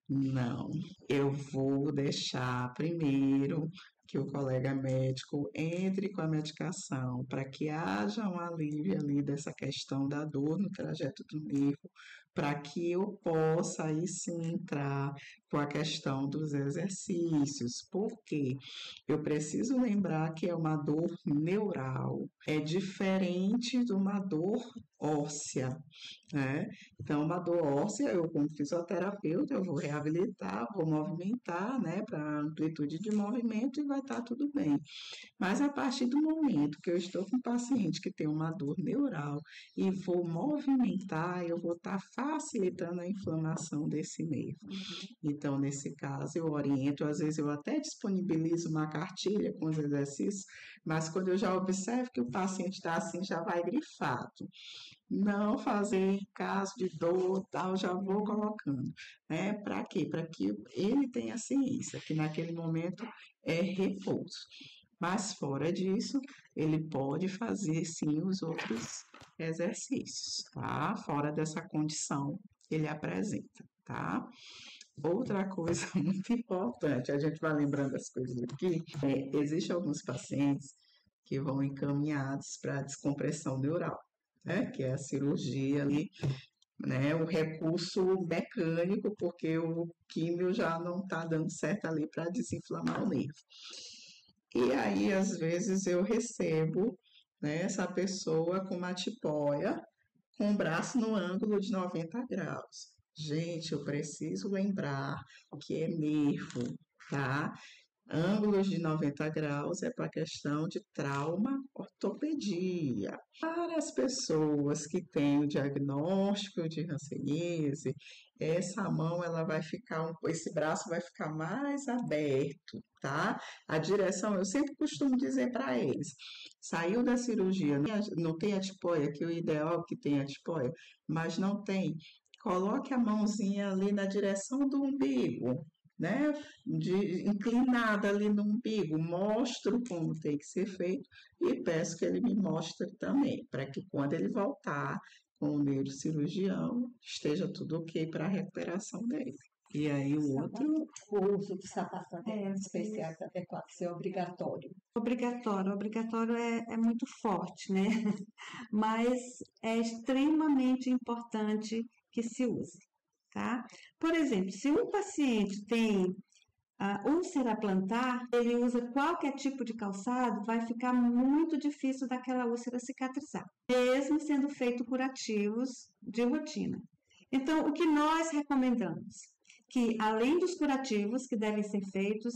Não, eu vou deixar primeiro que o colega médico entre com a medicação para que haja um alívio ali dessa questão da dor no trajeto do nervo, para que eu possa aí sim entrar com a questão dos exercícios, porque eu preciso lembrar que é uma dor neural, é diferente de uma dor óssea, né? Então, uma dor óssea, eu como fisioterapeuta, eu vou reabilitar, vou movimentar, né, para amplitude de movimento e vai estar tudo bem. Mas a partir do momento que eu estou com um paciente que tem uma dor neural e vou movimentar, eu vou estar facilitando a inflamação desse nervo. Então, nesse caso, eu oriento, às vezes eu até disponibilizo uma cartilha com os exercícios, mas quando eu já observo que o paciente está assim, já vai grifado. Não fazer em caso de dor, tal, já vou colocando, né? Para quê? Para que ele tenha ciência, que naquele momento é repouso. Mas fora disso, ele pode fazer sim os outros exercícios, tá? Fora dessa condição que ele apresenta, tá? Outra coisa muito importante, a gente vai lembrando as coisas aqui, existem alguns pacientes que vão encaminhados para descompressão neural, né? Que é a cirurgia ali, né? O recurso mecânico, porque o químio já não está dando certo ali para desinflamar o nervo. E aí, às vezes, eu recebo, né, essa pessoa com uma tipóia, com o braço no ângulo de 90 graus. Gente, eu preciso lembrar que é nervo, tá? Ângulos de 90 graus é para a questão de trauma ortopedia. Para as pessoas que têm o diagnóstico de hanseníase, essa mão ela vai ficar, esse braço vai ficar mais aberto, tá? A direção, eu sempre costumo dizer para eles, saiu da cirurgia, não tem a tipóia, que o ideal é que tenha a tipóia, mas não tem, coloque a mãozinha ali na direção do umbigo, né, inclinada ali no umbigo, mostro como tem que ser feito e peço que ele me mostre também, para que quando ele voltar com o neurocirurgião, esteja tudo ok para a recuperação dele. E aí o outro... O uso de sapatos especiais adequados é obrigatório. Obrigatório é muito forte, né? Mas é extremamente importante que se use. Tá? Por exemplo, se um paciente tem úlcera plantar, ele usa qualquer tipo de calçado, vai ficar muito difícil daquela úlcera cicatrizar, mesmo sendo feito curativos de rotina. Então, o que nós recomendamos? Que além dos curativos que devem ser feitos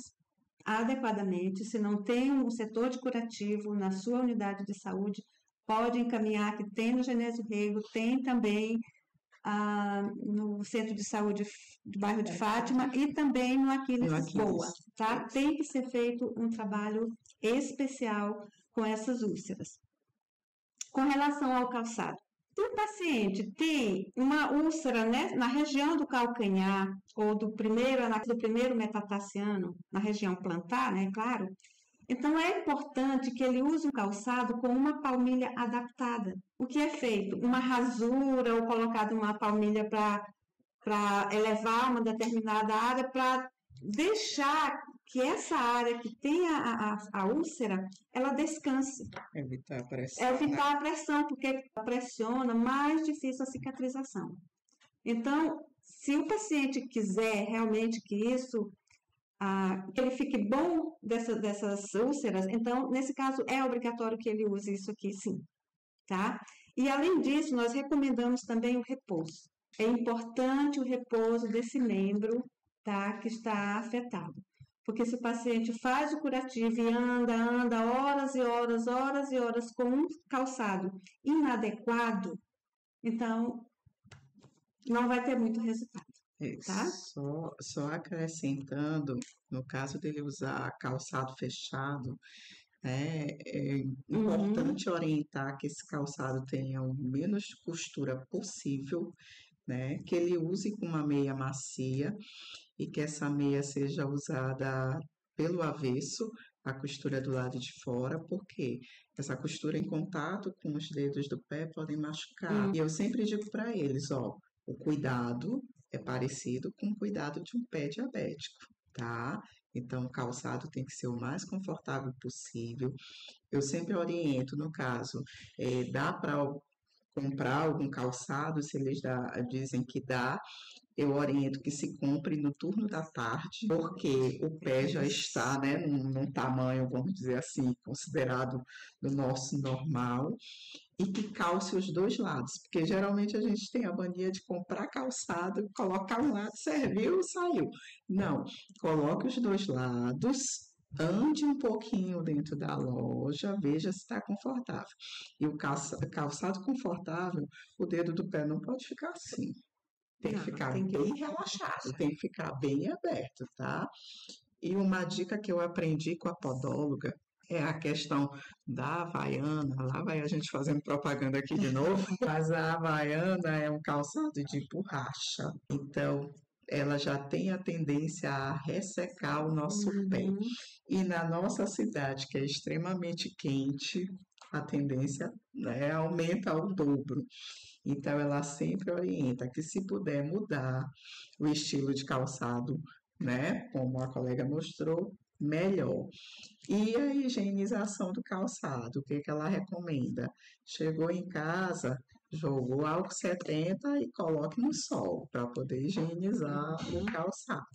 adequadamente, se não tem um setor de curativo na sua unidade de saúde, pode encaminhar que tem no Genésio Rego, tem também no Centro de Saúde do bairro de Fátima e também no Aquiles Lisboa, tá? Tem que ser feito um trabalho especial com essas úlceras. Com relação ao calçado, se o paciente tem uma úlcera, né, na região do calcanhar ou do primeiro metatarsiano, na região plantar, né, claro, então é importante que ele use o calçado com uma palmilha adaptada. O que é feito? Uma rasura ou colocado uma palmilha para elevar uma determinada área, para deixar que essa área que tem a úlcera, ela descanse. Evitar a pressão. Evitar a pressão, porque pressiona, mais difícil a cicatrização. Então, se o paciente quiser realmente que ele fique bom dessas úlceras, então, nesse caso, é obrigatório que ele use isso aqui, sim, tá? E, além disso, nós recomendamos também o repouso. É importante o repouso desse membro, tá, que está afetado. Porque se o paciente faz o curativo e anda horas e horas com um calçado inadequado, então não vai ter muito resultado, tá? Só acrescentando, no caso dele usar calçado fechado, é importante orientar que esse calçado tenha o menos costura possível, né? Que ele use com uma meia macia e que essa meia seja usada pelo avesso, a costura do lado de fora, porque essa costura em contato com os dedos do pé podem machucar. E eu sempre digo para eles, ó, o cuidado é parecido com o cuidado de um pé diabético, tá? Então, o calçado tem que ser o mais confortável possível. Eu sempre oriento, no caso, dá para comprar algum calçado, se eles dizem que dá, eu oriento que se compre no turno da tarde, porque o pé já está, né, num tamanho, vamos dizer assim, considerado do nosso normal, e que calce os dois lados, porque geralmente a gente tem a mania de comprar calçado, colocar um lado, serviu, saiu. Não, coloque os dois lados, ande um pouquinho dentro da loja, veja se está confortável. E o calçado confortável, o dedo do pé não pode ficar assim. Tem que ficar bem relaxado, tem que ficar bem aberto, tá? E uma dica que eu aprendi com a podóloga é a questão da Havaiana. Lá vai a gente fazendo propaganda aqui de novo, mas a Havaiana é um calçado de borracha. Então, ela já tem a tendência a ressecar o nosso pé. E na nossa cidade, que é extremamente quente, a tendência, né, aumenta ao dobro. Então, ela sempre orienta que, se puder mudar o estilo de calçado, né, como a colega mostrou, melhor. E a higienização do calçado, o que ela recomenda? Chegou em casa, jogou álcool 70 e coloque no sol para poder higienizar o calçado.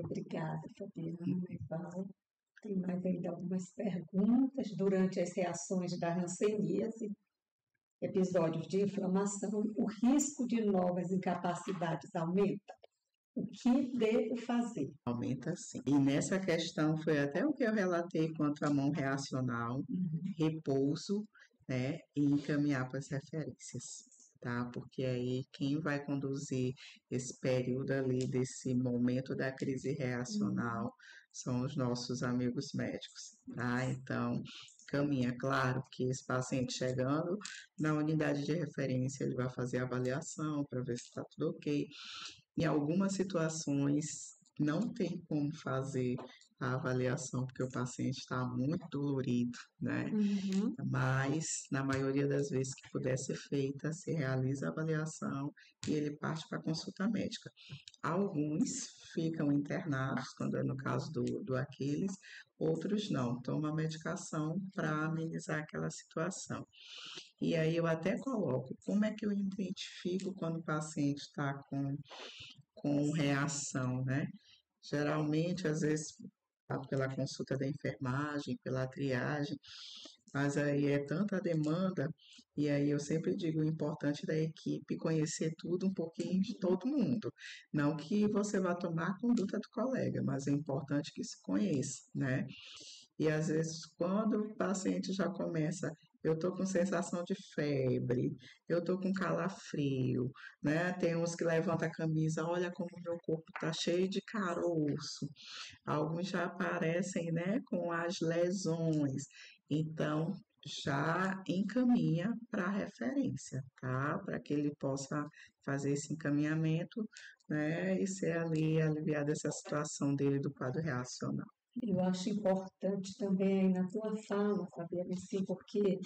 Obrigada, Fabiana. Tem mais ainda algumas perguntas. Durante as reações da hanseníase, episódios de inflamação, o risco de novas incapacidades aumenta? O que devo fazer? Aumenta sim. E nessa questão foi até o que eu relatei quanto à mão reacional, repouso, né, e encaminhar para as referências, tá? Porque aí quem vai conduzir esse período ali, desse momento da crise reacional, são os nossos amigos médicos, tá? Então, caminha. Claro que esse paciente chegando na unidade de referência, ele vai fazer a avaliação para ver se está tudo ok. Em algumas situações, não tem como fazer a avaliação, porque o paciente está muito dolorido, né? Mas, na maioria das vezes que puder ser feita, se realiza a avaliação e ele parte para a consulta médica. Alguns ficam internados, quando é no caso do Aquiles, outros não, tomam a medicação para amenizar aquela situação. E aí eu até coloco, como é que eu identifico quando o paciente está com reação, né? Geralmente, às vezes, pela consulta da enfermagem, pela triagem, mas aí é tanta demanda, e aí eu sempre digo, o importante da equipe conhecer tudo, um pouquinho de todo mundo. Não que você vá tomar a conduta do colega, mas é importante que se conheça, né? E às vezes, quando o paciente já começa, eu estou com sensação de febre, eu estou com calafrio, né? Tem uns que levantam a camisa, olha como meu corpo está cheio de caroço. Alguns já aparecem, né, com as lesões. Então, já encaminha para a referência, tá? Para que ele possa fazer esse encaminhamento, né, e ser ali aliviado dessa situação dele do quadro reacional. Eu acho importante também na tua fala, Fabiana, assim, porque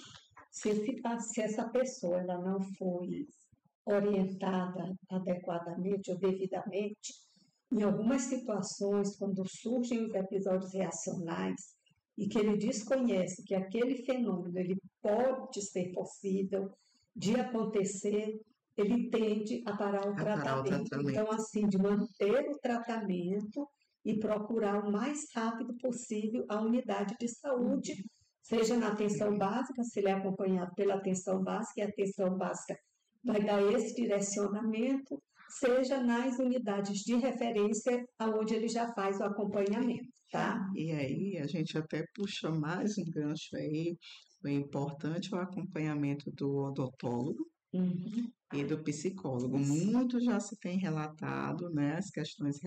se essa pessoa ela não foi orientada adequadamente ou devidamente, Em algumas situações, quando surgem os episódios reacionais e que ele desconhece que aquele fenômeno ele pode ser possível de acontecer, ele tende a parar o tratamento. Então, assim, de manter o tratamento e procurar o mais rápido possível a unidade de saúde, seja na atenção básica, se ele é acompanhado pela atenção básica, e a atenção básica vai dar esse direcionamento, seja nas unidades de referência, onde ele já faz o acompanhamento, tá? E aí a gente até puxa mais um gancho aí, o importante é o acompanhamento do odontólogo e do psicólogo. Muito já se tem relatado, né, as questões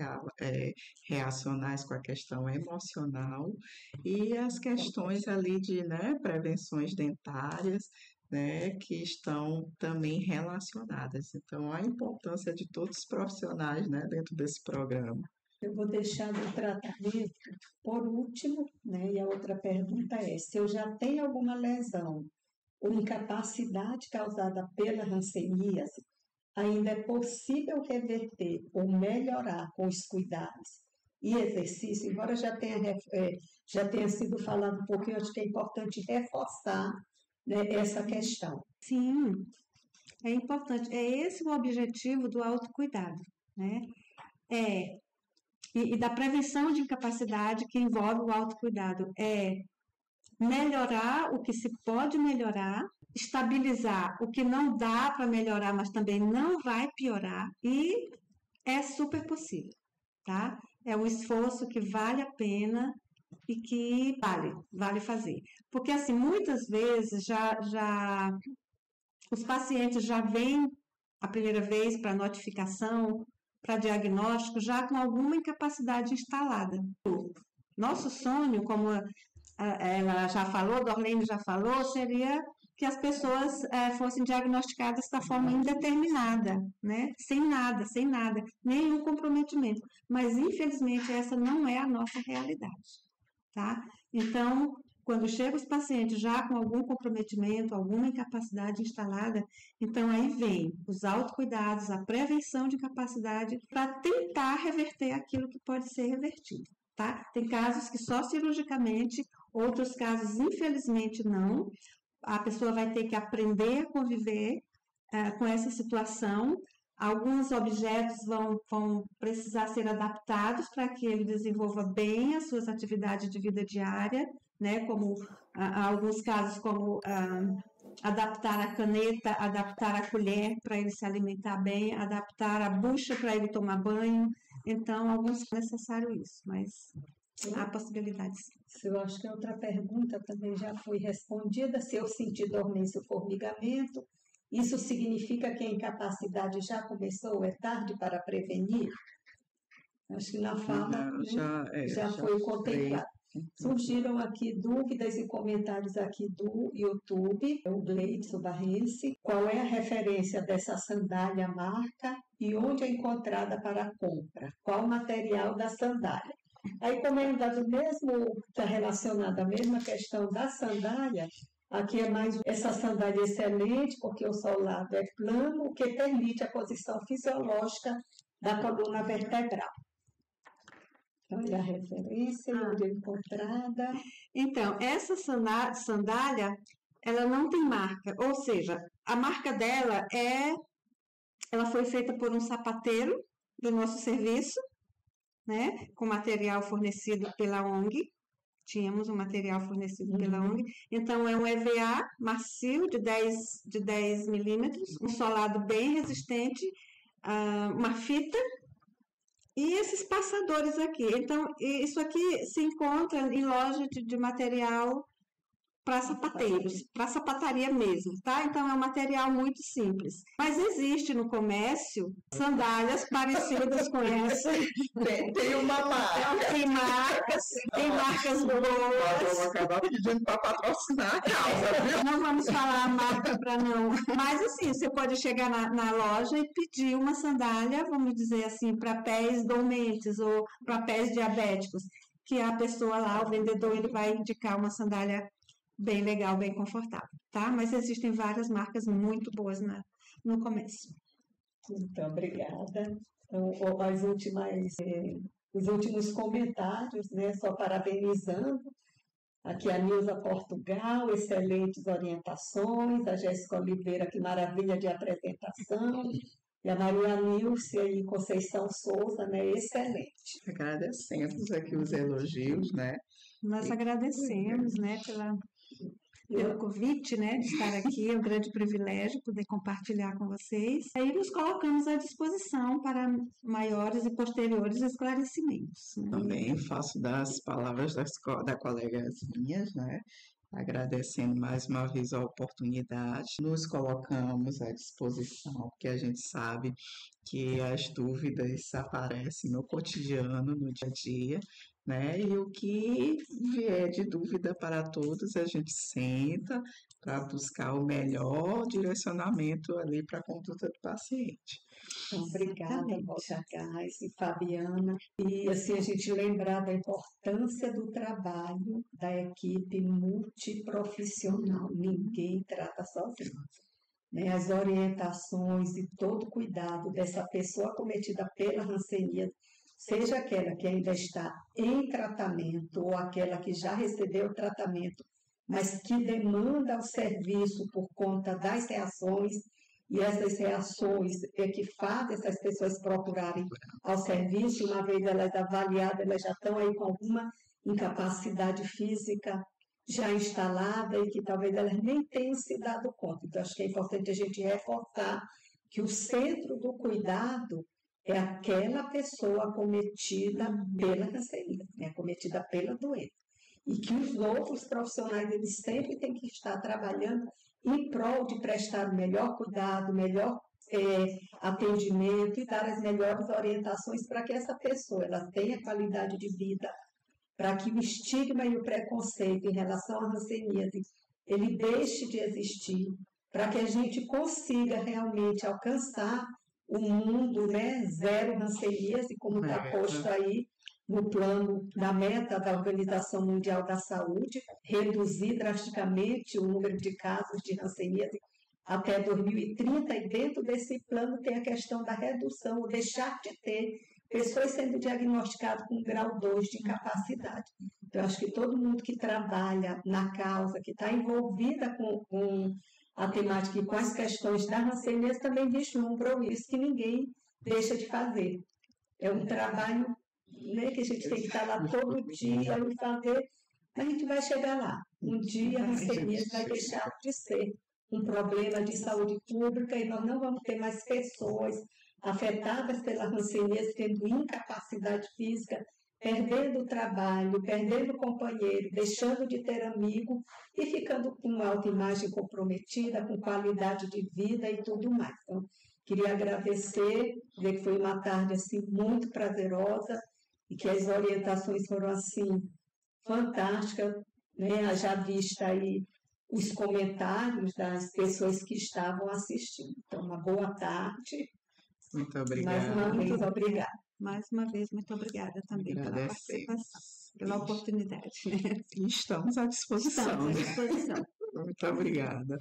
reacionais com a questão emocional e as questões ali de, né, prevenções dentárias, né, que estão também relacionadas. Então, a importância de todos os profissionais, né, dentro desse programa. Eu vou deixar o tratamento por último, né, e a outra pergunta é, se eu já tenho alguma lesão ou incapacidade causada pela hanseníase, ainda é possível reverter ou melhorar com os cuidados e exercício, embora já tenha sido falado um pouquinho, acho que é importante reforçar, né, essa questão. Sim, é importante. É esse o objetivo do autocuidado, né? E da prevenção de incapacidade que envolve o autocuidado. É melhorar o que se pode melhorar, estabilizar o que não dá para melhorar, mas também não vai piorar, e é super possível, tá? É um esforço que vale a pena e que vale fazer. Porque, assim, muitas vezes os pacientes já vêm a primeira vez para notificação, para diagnóstico, já com alguma incapacidade instalada. Nosso sonho, como ela já falou, Dorlene já falou, seria que as pessoas fossem diagnosticadas da forma indeterminada, né? Sem nada, nenhum comprometimento. Mas, infelizmente, essa não é a nossa realidade, tá? Então, quando chegam os pacientes já com algum comprometimento, alguma incapacidade instalada, então aí vem os autocuidados, a prevenção de incapacidade para tentar reverter aquilo que pode ser revertido, tá? Tem casos que só cirurgicamente, outros casos, infelizmente, não. A pessoa vai ter que aprender a conviver com essa situação. Alguns objetos vão precisar ser adaptados para que ele desenvolva bem as suas atividades de vida diária, né? Como alguns casos, como adaptar a caneta, adaptar a colher para ele se alimentar bem, adaptar a bucha para ele tomar banho. Então, alguns é necessário isso, mas há possibilidades. Eu acho que a outra pergunta também já foi respondida. Se eu sentir dormência ou formigamento, isso significa que a incapacidade já começou? É tarde para prevenir? Acho que na fala já foi contemplado. Surgiram aqui dúvidas e comentários aqui do YouTube, o Gleidson Barrense. Qual é a referência dessa sandália marca e onde é encontrada para a compra? Qual o material da sandália? Aí, como ainda está relacionado à mesma questão da sandália, aqui é mais essa sandália excelente, porque o solado é plano, o que permite a posição fisiológica da coluna vertebral. Então, é a referência, onde é encontrada. Então, essa sandália, ela não tem marca, ou seja, a marca dela ela foi feita por um sapateiro do nosso serviço, né, com material fornecido pela ONG. Tínhamos um material fornecido pela ONG. Então, é um EVA macio de 10 milímetros, um solado bem resistente, uma fita e esses passadores aqui. Então, isso aqui se encontra em loja de material para sapateiros, para sapataria mesmo, tá? Então, é um material muito simples. Mas existe no comércio sandálias parecidas com essa. Tem uma marca. Tem marcas boas. Vamos acabar pedindo para patrocinar a causa, viu? Não vamos falar a marca para não. Mas, assim, você pode chegar na loja e pedir uma sandália, vamos dizer assim, para pés dormentes ou para pés diabéticos, que a pessoa lá, o vendedor, ele vai indicar uma sandália bem legal, bem confortável, tá? Mas existem várias marcas muito boas no comércio. Muito obrigada. Então, os últimos comentários, né, só parabenizando. Aqui a Nilza Portugal, excelentes orientações. A Jéssica Oliveira, que maravilha de apresentação. E a Maria Nilce e Conceição Souza, né, excelente. Agradecemos aqui os elogios, né? Nós agradecemos, né, pelo convite, né, de estar aqui, é um grande privilégio poder compartilhar com vocês. Aí nos colocamos à disposição para maiores e posteriores esclarecimentos. Né? Também faço das palavras da colegas minhas, né? Agradecendo mais uma vez a oportunidade, nos colocamos à disposição, porque a gente sabe que as dúvidas aparecem no cotidiano, no dia a dia, né? E o que vier de dúvida para todos, a gente senta para buscar o melhor direcionamento ali para a conduta do paciente. Obrigada, Walter Gás e Fabiana. E assim, a gente lembrar da importância do trabalho da equipe multiprofissional. Ninguém trata sozinho. Né? As orientações e todo o cuidado dessa pessoa acometida pela hanseníase, seja aquela que ainda está em tratamento ou aquela que já recebeu o tratamento, mas que demanda o serviço por conta das reações, e essas reações é que fazem essas pessoas procurarem ao serviço, uma vez elas avaliadas, elas já estão aí com alguma incapacidade física já instalada e que talvez elas nem tenham se dado conta. Então, acho que é importante a gente reforçar que o centro do cuidado é aquela pessoa acometida pela hanseníase, né? Acometida pela doença. E que os outros profissionais, eles sempre têm que estar trabalhando em prol de prestar o melhor cuidado, melhor atendimento e dar as melhores orientações para que essa pessoa ela tenha qualidade de vida, para que o estigma e o preconceito em relação à hanseníase ele deixe de existir, para que a gente consiga realmente alcançar o mundo, né, zero hanseníase, como está posto aí no plano da meta da Organização Mundial da Saúde, reduzir drasticamente o número de casos de hanseníase até 2030, e dentro desse plano tem a questão da redução, ou deixar de ter pessoas sendo diagnosticadas com grau 2 de incapacidade. Então, acho que todo mundo que trabalha na causa, que está envolvida com a temática e com as questões da hanseníase também vislumbram isso, que ninguém deixa de fazer. É um trabalho, né, que a gente tem que estar lá todo dia e fazer, mas a gente vai chegar lá. Um dia a hanseníase vai deixar de ser um problema de saúde pública e nós não vamos ter mais pessoas afetadas pela hanseníase tendo incapacidade física, perdendo o trabalho, perdendo o companheiro, deixando de ter amigo e ficando com uma autoimagem comprometida, com qualidade de vida e tudo mais. Então, queria agradecer, ver que foi uma tarde assim, muito prazerosa e que as orientações foram assim, fantásticas, né? Já vista aí os comentários das pessoas que estavam assistindo. Então, uma boa tarde. Muito obrigada. Mais uma vez, obrigada. Mais uma vez, muito obrigada também pela participação, pela oportunidade. Estamos à disposição. Estamos à disposição. Muito obrigada.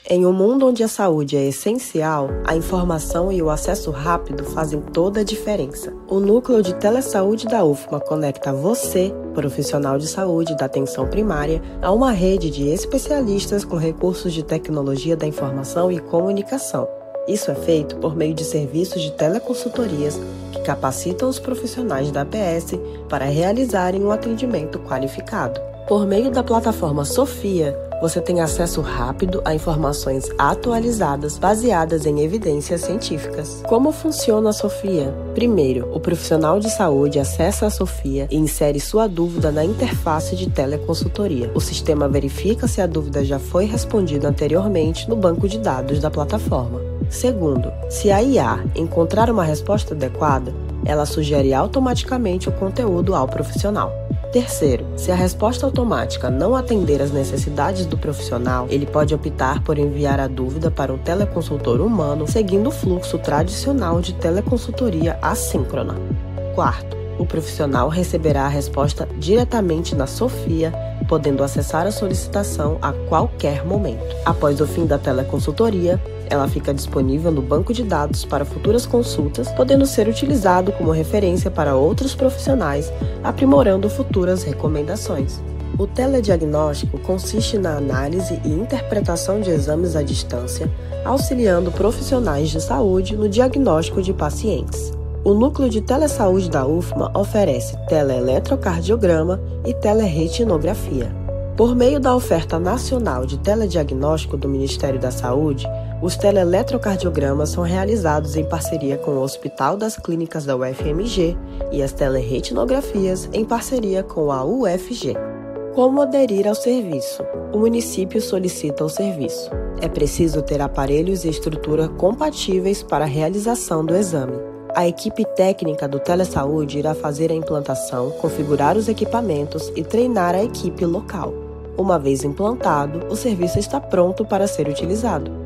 Em um mundo onde a saúde é essencial, a informação e o acesso rápido fazem toda a diferença. O Núcleo de Telesaúde da UFMA conecta você, profissional de saúde da atenção primária, a uma rede de especialistas com recursos de tecnologia da informação e comunicação. Isso é feito por meio de serviços de teleconsultorias que capacitam os profissionais da APS para realizarem um atendimento qualificado. Por meio da plataforma Sofia, você tem acesso rápido a informações atualizadas baseadas em evidências científicas. Como funciona a Sofia? Primeiro, o profissional de saúde acessa a Sofia e insere sua dúvida na interface de teleconsultoria. O sistema verifica se a dúvida já foi respondida anteriormente no banco de dados da plataforma. Segundo, se a IA encontrar uma resposta adequada, ela sugere automaticamente o conteúdo ao profissional. Terceiro, se a resposta automática não atender às necessidades do profissional, ele pode optar por enviar a dúvida para um teleconsultor humano, seguindo o fluxo tradicional de teleconsultoria assíncrona. Quarto, o profissional receberá a resposta diretamente na Sofia, podendo acessar a solicitação a qualquer momento. Após o fim da teleconsultoria, ela fica disponível no banco de dados para futuras consultas, podendo ser utilizado como referência para outros profissionais, aprimorando futuras recomendações. O telediagnóstico consiste na análise e interpretação de exames à distância, auxiliando profissionais de saúde no diagnóstico de pacientes. O Núcleo de Telesaúde da UFMA oferece teleeletrocardiograma e teleretinografia. Por meio da oferta nacional de telediagnóstico do Ministério da Saúde, os teleeletrocardiogramas são realizados em parceria com o Hospital das Clínicas da UFMG e as teleretinografias em parceria com a UFG. Como aderir ao serviço? O município solicita o serviço. É preciso ter aparelhos e estrutura compatíveis para a realização do exame. A equipe técnica do Telesaúde irá fazer a implantação, configurar os equipamentos e treinar a equipe local. Uma vez implantado, o serviço está pronto para ser utilizado.